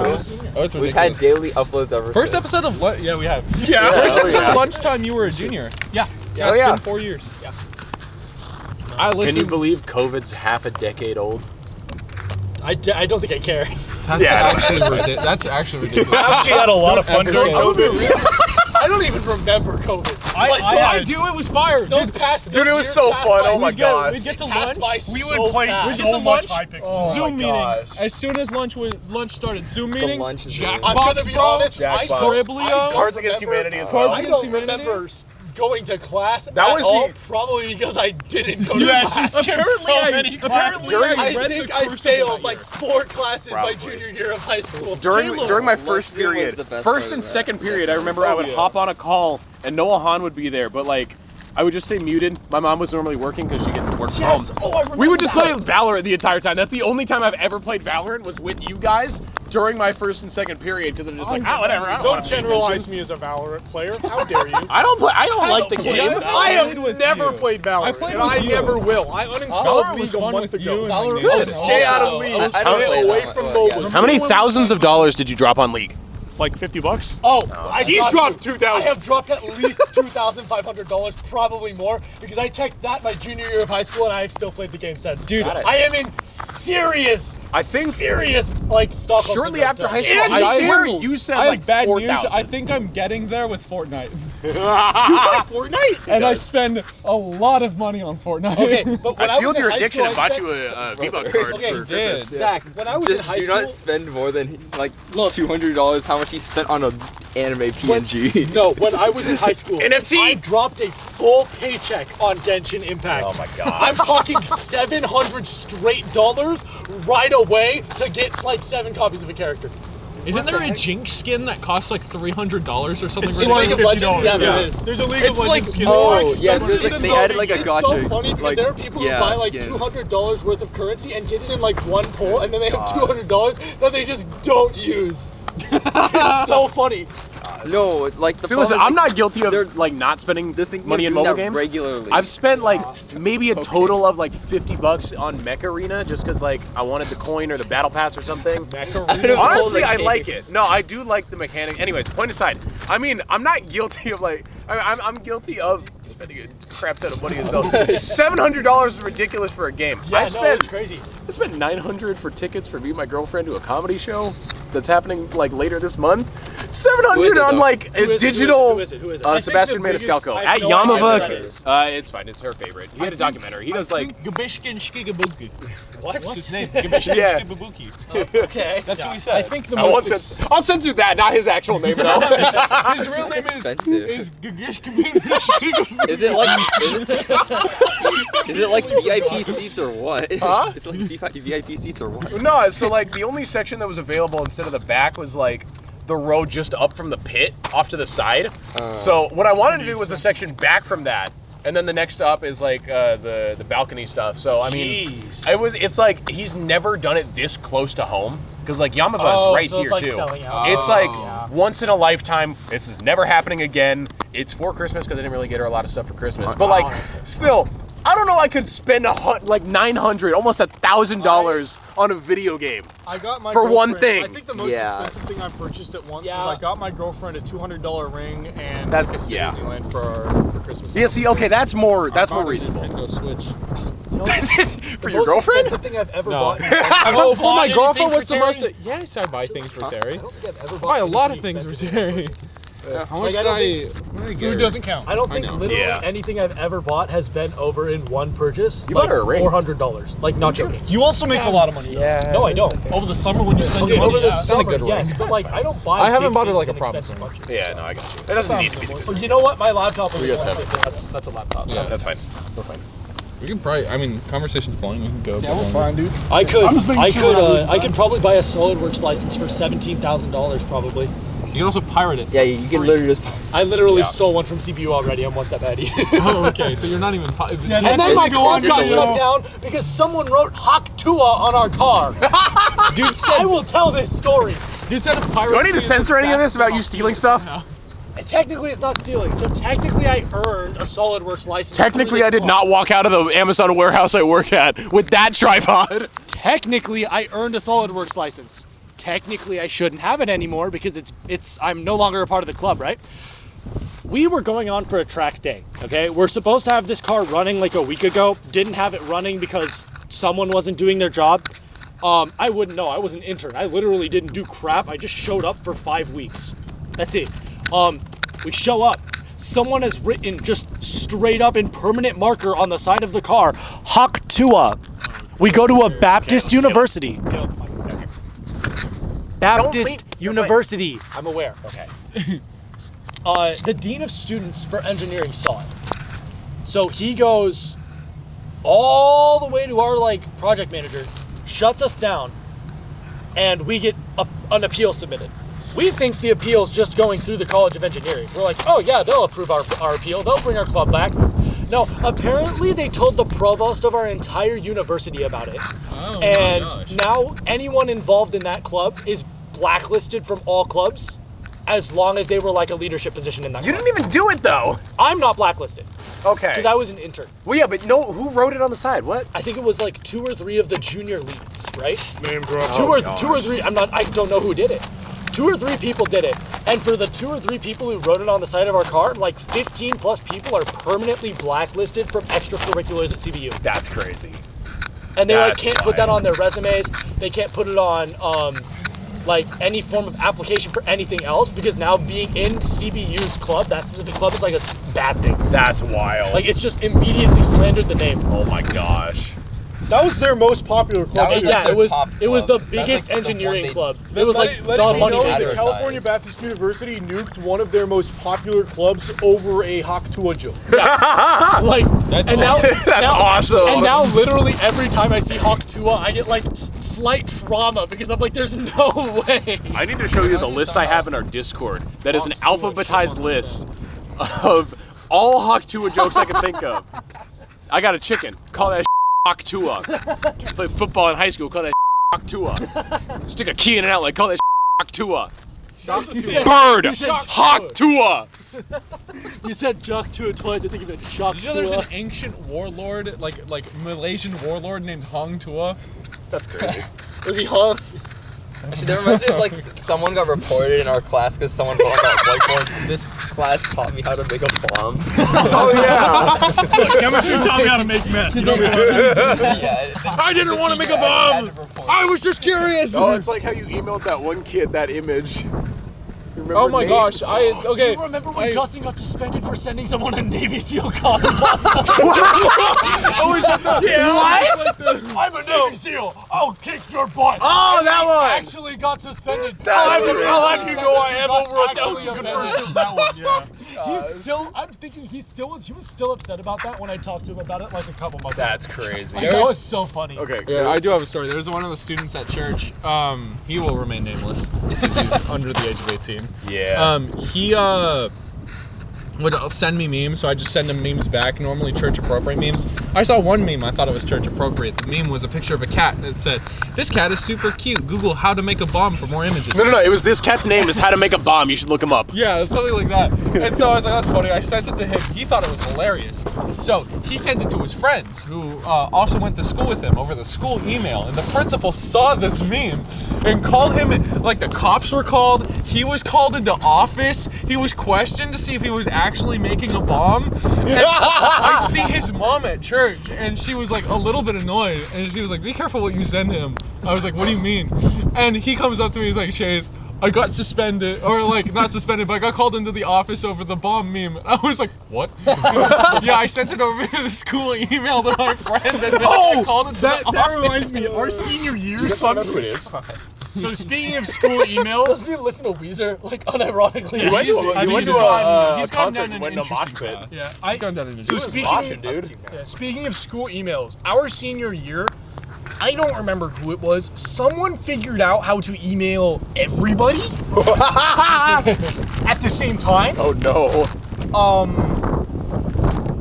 Oh, it's We've had ridiculous. daily uploads ever First since. episode of what? Yeah, we have. Yeah. First Oh, episode yeah. of lunchtime, you were a junior. Yeah. Yeah, Oh, it's yeah. been 4 years. Yeah. I Can you listened. believe COVID's half a decade old? I don't think I care. That's Yeah. That's actually ridiculous. I actually had a lot of fun ever during say COVID. I don't even remember COVID. I do. It was fire. Those past Dude, it those was years so passed fun. by- Oh my We'd get gosh. to passed lunch. by We so would play fast. so to much lunch. high pixels. Oh Zoom my meeting. gosh. As soon as lunch started, Zoom meeting. lunch is I'm Jackbox, gonna be bro. honest. Jackbox. I don't Dribbly-o. Cards Against Humanity as well. Cards I Against don't Humanity? remember going to class That at was all, the- probably because I didn't go to Yeah, class. Apparently, I read think the I curse of failed that like year. 4 classes my Probably. junior year of high school. During my first Lunch meal was period, the best first part and of that. second period, I remember I would hop on a call and Noah Hahn would be there, but like I would just stay muted. My mom was normally working because she get to work from home. Oh, I remember We would just that. play Valorant the entire time. That's the only time I've ever played Valorant was with you guys during my first and second period because I'm just like, whatever. I don't Don't wanna pay generalize attention. me as a Valorant player. How dare you? I don't play. I don't like the play game. Valorant. I have with never you. played Valorant, I played and with I you. never will. I Valorant uninstalled was League a fun month with you ago. and Valorant Good. was stay out of League. I Stay played away Valorant. from Yeah. mobiles. How many thousands of dollars did you drop on League? like $50. Oh, He's dropped 2,000. I have dropped at least $2,500, probably more, because I checked that my junior year of high school, and I have still played the game since. Dude, I am in serious like Stockholm shortly syndrome after stuff. high school, And I swear shambles. you said I like have bad 4,000. news. I think I'm getting there with Fortnite. You play Fortnite? And I spend a lot of money on Fortnite. Okay, but when I I was fueled in your high addiction school, and I bought spent- you a V-Buck card Okay, for did. Christmas. Zach, when I was in Just high do school, not spend more than like Look. $200 how much he spent on an anime PNG. no, when I was in high school, NFT. I dropped a full paycheck on Genshin Impact. Oh my god. I'm talking $700 straight dollars right away to get like 7 copies of a character. Isn't there a Jinx skin that costs like $300 or something? It's in League of Legends, yeah, $50. there is. There's a League It's of like Legends skin. more Oh, yeah, expensive there's like, than they the- added like a It's gotcha. so funny because like, there are people yeah, who buy like skin. $200 worth of currency and get it in like one pull, and then they have $200 that they just don't use. It's so funny. No, like the See, listen, problem I'm is, not guilty they're- of like not spending the thing money in they're doing mobile that games. regularly. I've spent like maybe a total of like $50 on Mech Arena just because like I wanted the coin or the battle pass or something. Honestly, I like it. No, I do like the mechanic. Anyways, point aside. I mean, I'm not guilty of like I'm guilty of spending a crap ton of money as well. $700 is ridiculous for a game. Yeah, no, it's crazy. I spent $900 for tickets for me and my girlfriend to a comedy show that's happening like later this month. $700 Who is it, on though? like Who a is it? digital. Who is it? Who is it? I think Sebastian the biggest- Maniscalco I at have no idea who that Yamava. is. It's fine. It's her favorite. He had a documentary. He does like Gabishkin Shigabuki. What? What's his name? Gabishkin Yeah. Shigabuki. Okay. That's what he said. I think the I won't most censor, I'll censor that, not his actual name though. His real name expensive. is Gabishkin Shigabuki. Is it like VIP seats or what? Huh? It's like VIP seats or what? No, so like the only section that was available instead of the back was like the row just up from the pit off to the side. So what I wanted to do was a section back from that. And then the next up is like the balcony stuff. So I mean, it's like he's never done it this close to home because like Yamava is right so here it's like too. selling out. It's like once in a lifetime. This is never happening again. It's for Christmas because I didn't really get her a lot of stuff for Christmas. But like still, I don't know. I could spend like $900, almost $1,000 on a video game. I got my For one girlfriend- thing. I think the most Yeah. expensive thing I purchased at once Yeah. was I got my girlfriend a $200 ring and That's- tickets to yeah. Disneyland for Christmas. Yeah. See, okay, that's more reasonable. Nintendo Switch. For your Most girlfriend? expensive thing I've ever No. bought. Oh, for my bought girlfriend, anything what's for the most? Terry? Yes, I buy things for Terry. I don't think I've ever I bought buy a lot of anything things for expensive. Terry. How much Like, did I I? don't What did I get Food her? doesn't count. I don't I think know. literally Yeah. anything I've ever bought has been over in one purchase. You like bought her a ring. $400. Like, not joking. You also make a lot of money. Yeah. No, I don't. Over the summer when you spend Okay, your money, over the yeah. summer, good ring. yes, but like I don't buy. I haven't big bought it like things a in proper expensive thing. bunches. Yeah, no, I got you. It doesn't need to be. Oh, you know what? My laptop was We got expensive. That's a laptop. Yeah. That's fine. We're fine. We can probably. I mean, conversation's flowing. We can go. Yeah, we're fine, dude. I could. I'm just making sure we're not losing I could probably buy a SolidWorks license for $17,000 probably. You can also pirate it. Yeah, you can literally just. I literally stole one from CPU already. I'm one step ahead. Oh, okay. So you're not even. that And then my doesn't go car on got video. shut down because someone wrote Hawk Tua on our car. Dude said. I will tell this story. Dude said if piracy. Do I need to censor any of this about you stealing stuff? No. Technically, it's not stealing. So technically, I earned a SolidWorks license. Technically, for I this did not walk out of the Amazon warehouse I work at with that tripod. Technically, I earned a SolidWorks license. Technically, I shouldn't have it anymore because I'm no longer a part of the club, right? We were going on for a track day, okay? We're supposed to have this car running like a week ago. Didn't have it running because someone wasn't doing their job. I wouldn't know. I was an intern. I literally didn't do crap. I just showed up for 5 weeks. That's it. We show up. Someone has written just straight up in permanent marker on the side of the car, Hawk Tua. We go to a Baptist university. Baptist University. I'm aware. Okay. The dean of students for engineering saw it. So he goes all the way to our project manager, shuts us down, and we get an appeal submitted. We think the appeal's just going through the College of Engineering. We're like, oh yeah, they'll approve our appeal. They'll bring our club back. No, apparently they told the provost of our entire university about it. Oh And my gosh. now anyone involved in that club is blacklisted from all clubs as long as they were a leadership position in that You club. didn't even do it though. I'm not blacklisted Okay. because I was an intern. Well, yeah, but no, who wrote it on the side? What? I think it was 2 or 3 of the junior leads, right? Name drop. Two or three. I don't know who did it. 2 or 3 people did it. And for the 2 or 3 people who wrote it on the side of our car, like 15 plus people are permanently blacklisted from extracurriculars at CBU. That's crazy. And they like That's can't put that wild. on their resumes. They can't put it on like any form of application for anything else because now being in CBU's club, that specific club, is like a bad thing. That's wild. Like it's just immediately slandered the name. oh my gosh. That was their most popular club. That was Yeah, their it was top it was the club. That's biggest like the one engineering they- club. It was like Let the it be money known maker. that California Baptist University nuked one of their most popular clubs over a Haktua joke. Like and now That's now, awesome. And now literally every time I see Hawk Tua, I get like slight trauma because I'm like, there's no way. I need to show you the list I have in our Discord. That is an alphabetized list of all Haktua jokes I can think of. I got a chicken. Call that Haktua. Played football in high school. Call that Haktua. Stick a key in and out. Like call that Haktua. Bird. Haktua. You said Jock Tua twice. I think you meant Shock You know, there's Tua. an ancient warlord, like Malaysian warlord named Hong Tua. That's crazy. Was he hung? Actually, that reminds me of like someone got reported in our class because someone brought that whiteboard. This class taught me how to make a bomb. Chemistry taught me how to make meth. Yeah, I didn't want to make a bomb. I was just curious. Oh, it's like how you emailed that one kid that image. Remember Oh my Nate? gosh! Do Okay. you remember when I- Justin got suspended for sending someone a Navy SEAL cotton What? I'm a Navy SEAL. I'll kick your butt. Oh, that one! Actually got suspended. I'll have you know I have over Actually 1,000 offended. conversions of that one, yeah. He's still. I'm thinking he was still upset about that when I talked to him about it like a couple months ago. That's crazy. Like, that was so funny. Okay. Yeah, I do have a story. There's one of the students at church. He will remain nameless because he's under the age of 18. Yeah. He would send me memes, so I just send him memes back. Normally church appropriate memes. I saw one meme. I thought it was church appropriate. The meme was a picture of a cat, and it said, "This cat is super cute. Google how to make a bomb for more images." No. It was this cat's name is How to Make a Bomb. You should look him up. Yeah, something like that. And so I was like, that's funny. I sent it to him. He thought it was hilarious. So he sent it to his friends who also went to school with him over the school email. And the principal saw this meme and called him, like the cops were called. He was called into office. He was questioned to see if he was actually making a bomb. And I see his mom at church and she was like a little bit annoyed. And she was like, be careful what you send him. I was like, what do you mean? And he comes up to me, he's like, Shays, I got suspended, or like not suspended, but I got called into the office over the bomb meme. I was like, what? He's like, yeah, I sent it over to the school email to my friend, and then I called into That the office. reminds me, our senior year, I know who it is. So speaking of school emails, Doesn't he listen to Weezer, like unironically? You went to I mean, a he's gone concert. down You an went to a mosh interesting pit. path. yeah, He's gone down an so interesting Moshing, dude. speaking of school emails, our senior year, I don't remember who it was. Someone figured out how to email everybody at the same time. Oh no.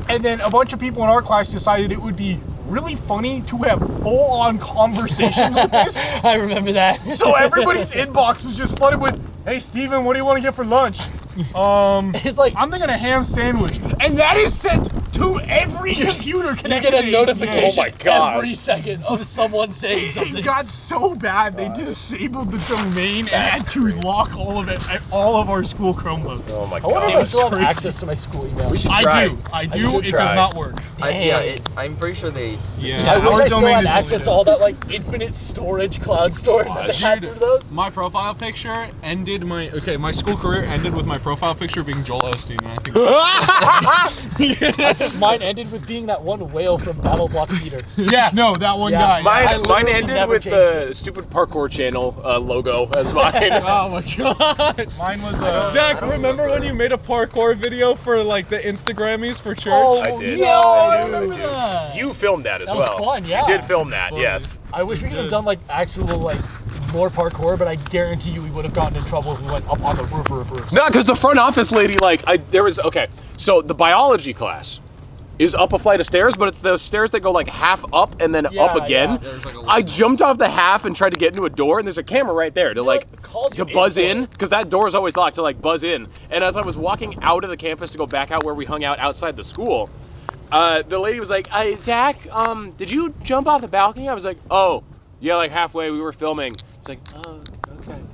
And then a bunch of people in our class decided it would be really funny to have full-on conversations with this. I remember that. So everybody's inbox was just flooded with, "Hey Steven, what do you want to get for lunch?" It's like I'm thinking a ham sandwich. And that is sent to every computer you connected get a to notification Oh my God. every second of someone saying It something. got so bad they disabled the domain and had to lock all of it at all of our school Chromebooks. Oh my I wonder if god. I still have crazy. access to my school email. We should I try. do. It should does try. not work. I'm pretty sure they. Yeah. I wish our I still domain had is access to deleted. all that like infinite storage cloud stores that they had through those. My profile picture ended my school career ended with my profile picture being Joel Osteen, and I think Mine ended with being that one whale from Battle Block Theater. Yeah, no, that one Yeah. guy. I Mine literally ended never with changed the stupid parkour channel logo as mine. oh my gosh. Mine was Zach, remember when you made a parkour video for like the Instagrammies for church? I did. I remember that. You filmed that as That was well. fun, yeah. You did film that, yes. I wish we could have done like actual like more parkour, but I guarantee you we would have gotten in trouble if we went up on the roofs. No, because the front office lady, so the biology class is up a flight of stairs, but it's the stairs that go like half up and then Yeah, up again. yeah. There's, like, a I jumped off the half and tried to get into a door, and there's a camera right there to called you to buzz in for in, it. because that door is always locked to like buzz in. And as I was walking out of the campus to go back out where we hung out outside the school, the lady was like, "Hey, Zach, did you jump off the balcony?" I was like, "Oh, yeah, like halfway. We were filming." It's like, "Oh,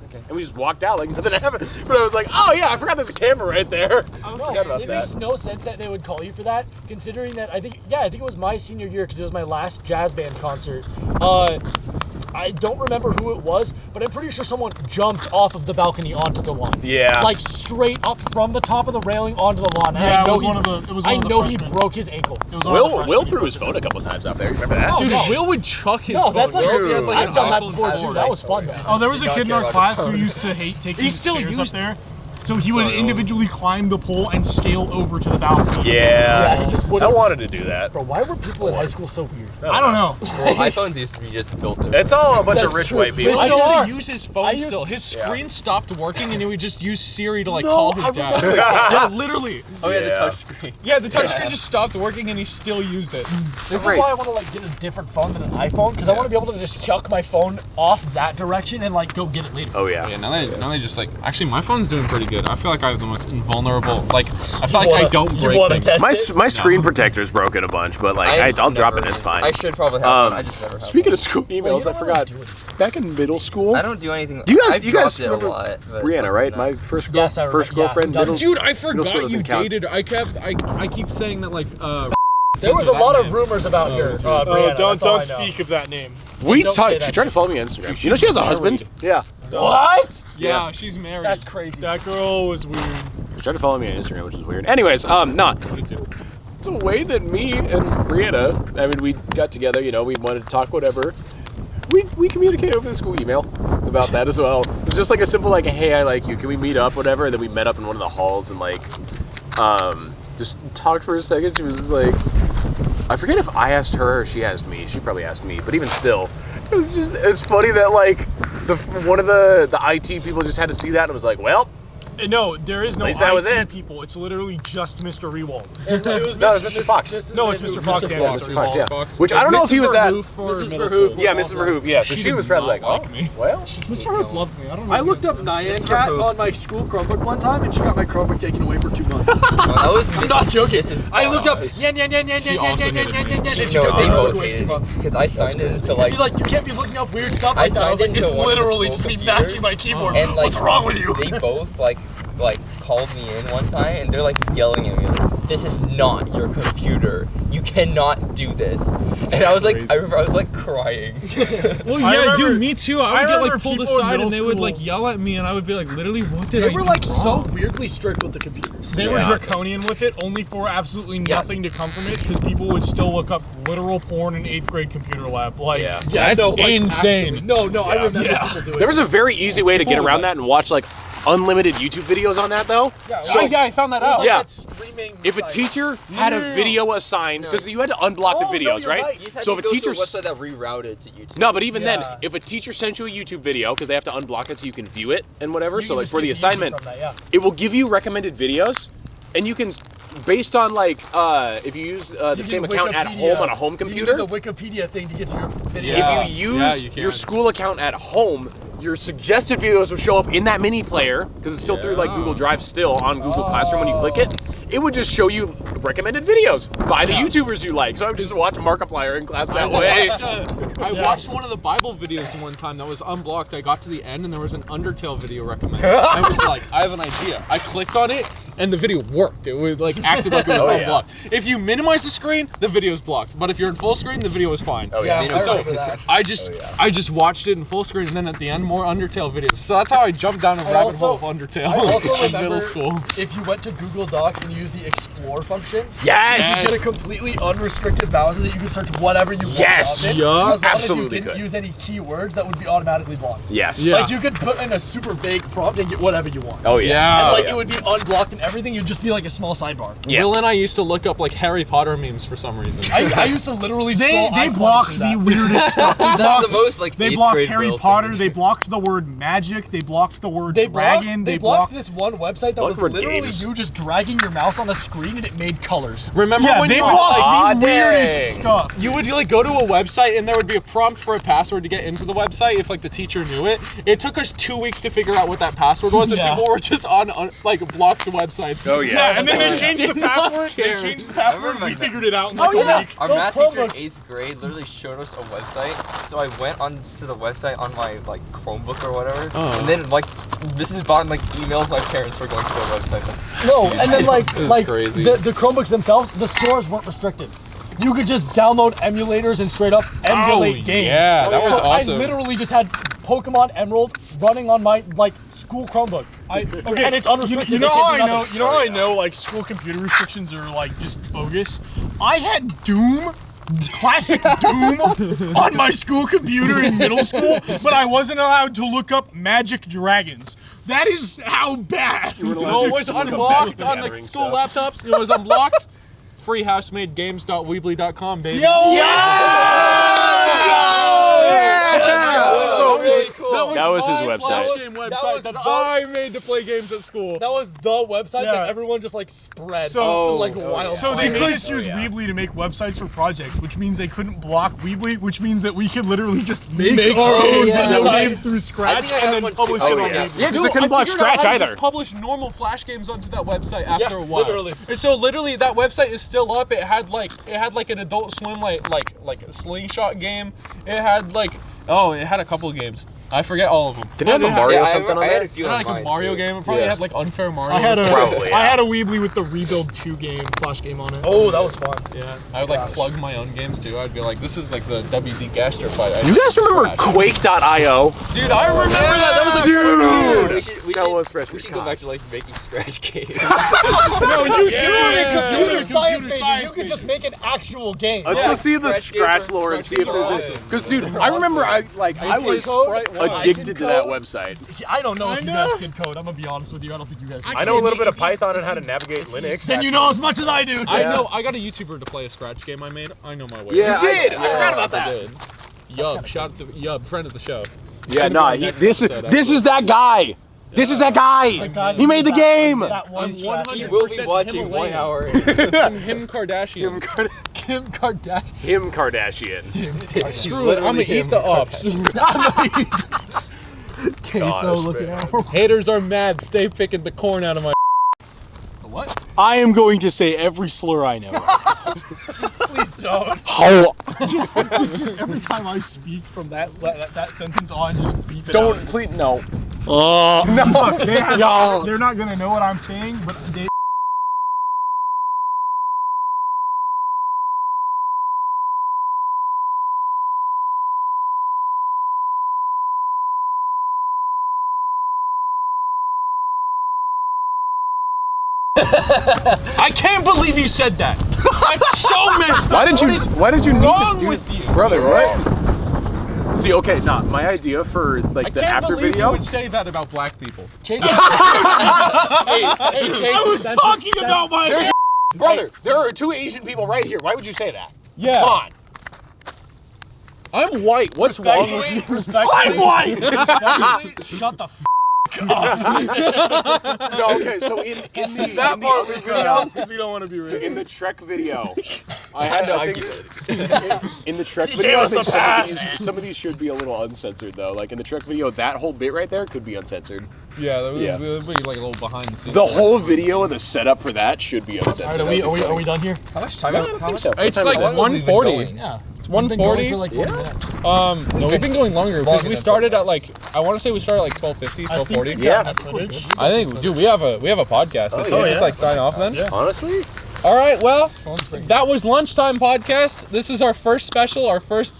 okay. And we just walked out like nothing happened. But I was like, oh yeah, I forgot there's a camera right there. I forgot about It that. makes no sense that they would call you for that, considering that I think it was my senior year because it was my last jazz band concert. I don't remember who it was, but I'm pretty sure someone jumped off of the balcony onto the lawn. Yeah. Like straight up from the top of the railing onto the lawn. And Yeah, I know it was one of the I know he freshmen. broke his ankle. It was one of the Will freshmen. threw his phone a couple times out there. Remember that? Dude, no. Will would chuck his No, phone. that's Dude. like, I've done that before too. That was fun. Though. Oh, there was a Did kid in not our care class about who his used to hate taking He the still stairs used- up there. So he would individually climb the pole and scale over to the balcony. Yeah. he just I wouldn't. wanted to do that. Bro, why were people in high school so weird? I don't know. Well, iPhones used to be just built in. It's all a bunch That's of rich true. white people. Will I used are. to use his phone I used- still. His screen stopped working and he would just use Siri to like No, call his I dad. remember Yeah, literally. Oh yeah, the Yeah. touch screen. Yeah, the touchscreen just stopped working and he still used it. This Right. is why I want to like get a different phone than an iPhone because I want to be able to just chuck my phone off that direction and like go get it later. Oh yeah. Yeah, now they just like actually my phone's doing pretty good. I feel like I have the most invulnerable like I feel like I don't break things. test My screen protector's broken a bunch, but like I'll drop it. It's fine. I should probably have one. I just never have Speaking of school emails, you I don't forgot. really do Back in middle school, I don't do anything. Do you guys- I've you guys dropped it a remember lot, but Brianna, right? no. My first Yes, I remember. first girlfriend. Yeah, middle- Dude, I school forgot doesn't you count. dated. I keep saying that like There was a lot of rumors about her. Brianna, don't that's all I know. speak of that name. We Don't talked. say She that. tried to follow me on Instagram. You know she has a husband. Yeah. What? Yeah, she's married. That's crazy. That girl was weird. She tried to follow me on Instagram, which is weird. Anyways, the way that me and Brianna, I mean, we got together. You know, we wanted to talk whatever. We communicated over the school email about that as well. It was just like a simple like, hey, I like you. Can we meet up? Whatever. And then we met up in one of the halls and like, just talked for a second. She was just like, I forget if I asked her or she asked me. She probably asked me, but even still, it's funny that like one of the IT people just had to see that and was like, well, No, there is no least that was IT it. people. It's literally just Mr. Rewald. no, it's Mr. Fox. No, it's Mr. Fox. Yeah, Mr. Fox, yeah. Fox. Which I don't know if he was that. Mrs. Verhoof. Yeah, Mrs. Verhoof. Yeah, so she was probably like, oh, me. well. Mr. Hoof loved me. I don't know. I looked up Nyan Cat on my school Chromebook one time, and she got my Chromebook taken away for 2 months. That was I'm not joking. I looked up. She also hated me. And she No, got they my both Chromebook for 2 hated me months. because I signed into like She's like, you can't be looking up weird stuff I like that. I was signed like, into it's one of the literally school just me computers, matching my keyboard. and like What's wrong with you? They both like called me in one time and they're like yelling at me like, this is not your computer. You cannot do this. And I was like, I remember I was like crying. Well, I yeah, remember- dude, me too. I would get remember like pulled people in aside and middle they would school- like yell at me, and I would be like, literally, what did I They were do like so wrong? weirdly strict with the computers. They were draconian with it, only for absolutely nothing to come from it, because people would still look up literal porn in 8th grade computer lab. Like, Yeah, That's no, like, insane. actually. No, I remember people doing There was a very easy way to get around that and watch like unlimited YouTube videos on that though. So yeah, I found that out. Yeah. that streaming. If a site. teacher had a video assigned, because you had to unblock Oh, the no, videos, you're right? right. You just had So to if a go to teacher a website that rerouted to YouTube. no, but even then, Yeah. if a teacher sent you a YouTube video, because they have to unblock it so you can view it and whatever, You so can like just for the get to YouTube assignment, from that, yeah. it will give you recommended videos, and you can, based on like, if you use the You same do account at Wikipedia. home on a home You computer, do the Wikipedia thing to get to your video. if you use you can. your school account at home, your suggested videos will show up in that mini player, because it's still through like Google Drive still on Google Classroom when you click it. It would just show you recommended videos by the YouTubers you like. So I would just watch Markiplier in class that way. I watched one of the Bible videos one time that was unblocked. I got to the end and there was an Undertale video recommended. I was like, I have an idea. I clicked on it and the video worked. It was like acted like it was unblocked. If you minimize the screen, the video's blocked. But if you're in full screen, the video is fine. Oh yeah, Yeah, they I don't- remember that. I just watched it in full screen and then at the end more Undertale videos. So that's how I jumped down a rabbit also- hole of Undertale I also in remember middle school. if you went to Google Docs and used the Explore function, Yes! you had a completely unrestricted browser that you could search whatever you want. Yes! up in, Yeah. as long Absolutely as you didn't could. use any keywords that would be automatically blocked. Yes. Yeah. Like you could put in a super vague prompt and get whatever you want. Oh yeah. Yeah. And like yeah. it would be unblocked and everything. You'd just be like a small sidebar. Yeah. Will and I used to look up like Harry Potter memes for some reason. I used to literally They scroll they iPhone blocked through the that. weirdest stuff. They That's blocked, the most like they 8th blocked grade Harry Will Potter. things. They blocked the word magic. They blocked the word They blocked, dragon. they blocked this one website that was Blocked literally games. you just dragging your mouse mouse on a screen and it made colors. Remember when they you block like, the weirdest stuff. you would like go to a website and there would be a prompt for a password to get into the website if like the teacher knew it. It took us 2 weeks to figure out what that password was, and people were just on like blocked websites. Oh yeah. Yeah, and then they changed the Did not password. They care. changed the password. remember We that. figured it out in like a week. Our Those math teacher in Chromebooks. 8th grade literally showed us a website, so I went onto the website on my like Chromebook or whatever, and then like Mrs. Vaughn like emails my parents for going to the website. No, and then like crazy. the Chromebooks themselves, the stores weren't restricted. You could just download emulators and straight up emulate games. yeah, that was So awesome. I literally just had Pokemon Emerald running on my like school Chromebook. And it's unrestricted. You know It how can't I do know? nothing. You know how I know? Like school computer restrictions are like just bogus. I had Doom, classic Doom, on my school computer in middle school, but I wasn't allowed to look up Magic Dragons. That is how bad. No, it was unblocked on the school laptops. It was unblocked. FreeHouseMadeGames.weebly.com, baby. That was his website. Flash game website that I made to play games at school. That was the website Yeah. that everyone just like spread So- like wildfire. So they could use Weebly to make websites for projects, which means they couldn't block Weebly, which means that we could literally just make our own video websites. games through Scratch think I have and one then publish too. it Oh, on yeah. Weebly. Yeah, because they couldn't block figured out Scratch how to either. just publish normal Flash games onto that website after a while. literally. And so literally that website is still up. It had like an Adult Swim like a slingshot game. It had like it had a couple of games. I forget all of them. Did it have a Mario Yeah, something on I had there? a few It on had like a mine, Mario too. game. It probably had like Unfair Mario. I had a Probably, I yeah. had a Weebly with the Rebuild 2 game, Flash game on it. Oh, that was fun. Yeah. I would like plug my own games too. I'd be like, this is like the WD Gaster fight. You guys remember Quake.io? Dude, I remember that. That was a Dude! We That should, was fresh. we should go back to like making Scratch games. No, you should be a computer Computer science major. science You could just make an actual game. Let's go see the Scratch Scratch lore and see if there's games are a. Because, dude, I remember I was addicted to that website. I don't know if you guys can code. I'm gonna be honest with you. I don't think you guys can. I know a little bit of Python and how to navigate Linux. Then you know as much as I do. I know. I got a YouTuber to play a Scratch game I made. I know my way. Yeah, You did? I forgot about I that. did. Yub, shout out to Yub, friend of the show. Yeah, gonna be nah, on next this episode, is that guy. This is that guy. He made the game. That one I'm Scratch. He 100% will be watching 1 Himalayan. hour. Him Kardashian. Kim Kardashian. Him Kardashian. Screw it. I'm gonna eat the ops. Queso looking at. Haters are mad. Stay picking the corn out of my. I am going to say every slur I know. Please don't. Oh, Just every time I speak from that sentence on, just beep it don't out. please no. They're not gonna know what I'm saying, but they. I can't believe you said that. I'm so messed up. Why did you need wrong to do with you? brother? What? See, okay, nah. My idea for like I the can't after believe video. you would say that about black people. Chase. I was talking about my. Brother, there are 2 Asian people right here. Why would you say that? Yeah. Come on. I'm white. What's wrong with you? I'm white. Shut the f. No, okay. So in the That part we video, cut out because we don't want to be racist. in the Trek video, I think in the Trek gave video, I us think the some of these should be a little uncensored though. Like in the Trek video, that whole bit right there could be uncensored. Yeah, that would Yeah. be like a little behind the scenes. The whole video and the setup for that should be uncensored. Alright, are we done here? How much time? How much? It's like 140. Yeah. It's We've been going 140. for like 40 minutes. No, we've been going longer because we started at like I want to say we started at like 12:50, 12:40. Yeah. Footage. I think, dude, we have a podcast. So should we just like sign off then? Honestly, All right, well, that was Lunchtime Podcast. This is our first special, our first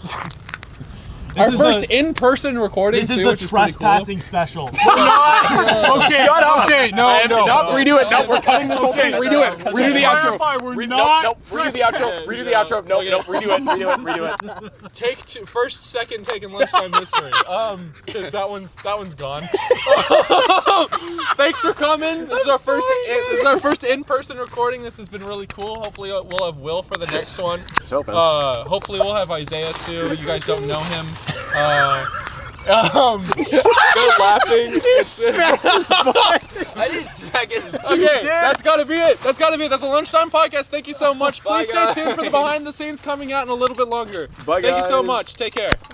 in-person recording. This is too, the which is pretty trespassing special. okay. Shut up. Okay, no. Nope, redo it. Nope, we're cutting this whole thing. Redo it. Redo the outro. Clarify, we're not Nope, redo the outro. Redo the outro. Nope, redo it. Take first, second take in Lunchtime History. Because that one's gone. Thanks for coming. This is our first in-person recording. This has been really cool. Hopefully we'll have Will for the next one. Hopefully we'll have Isaiah too. You guys don't know him. They're laughing. I didn't smack his Okay, that's gotta be it. That's a lunchtime podcast. Thank you so much. Please stay tuned for the behind the scenes coming out in a little bit longer. Bye, Thank you so guys. much. Take care.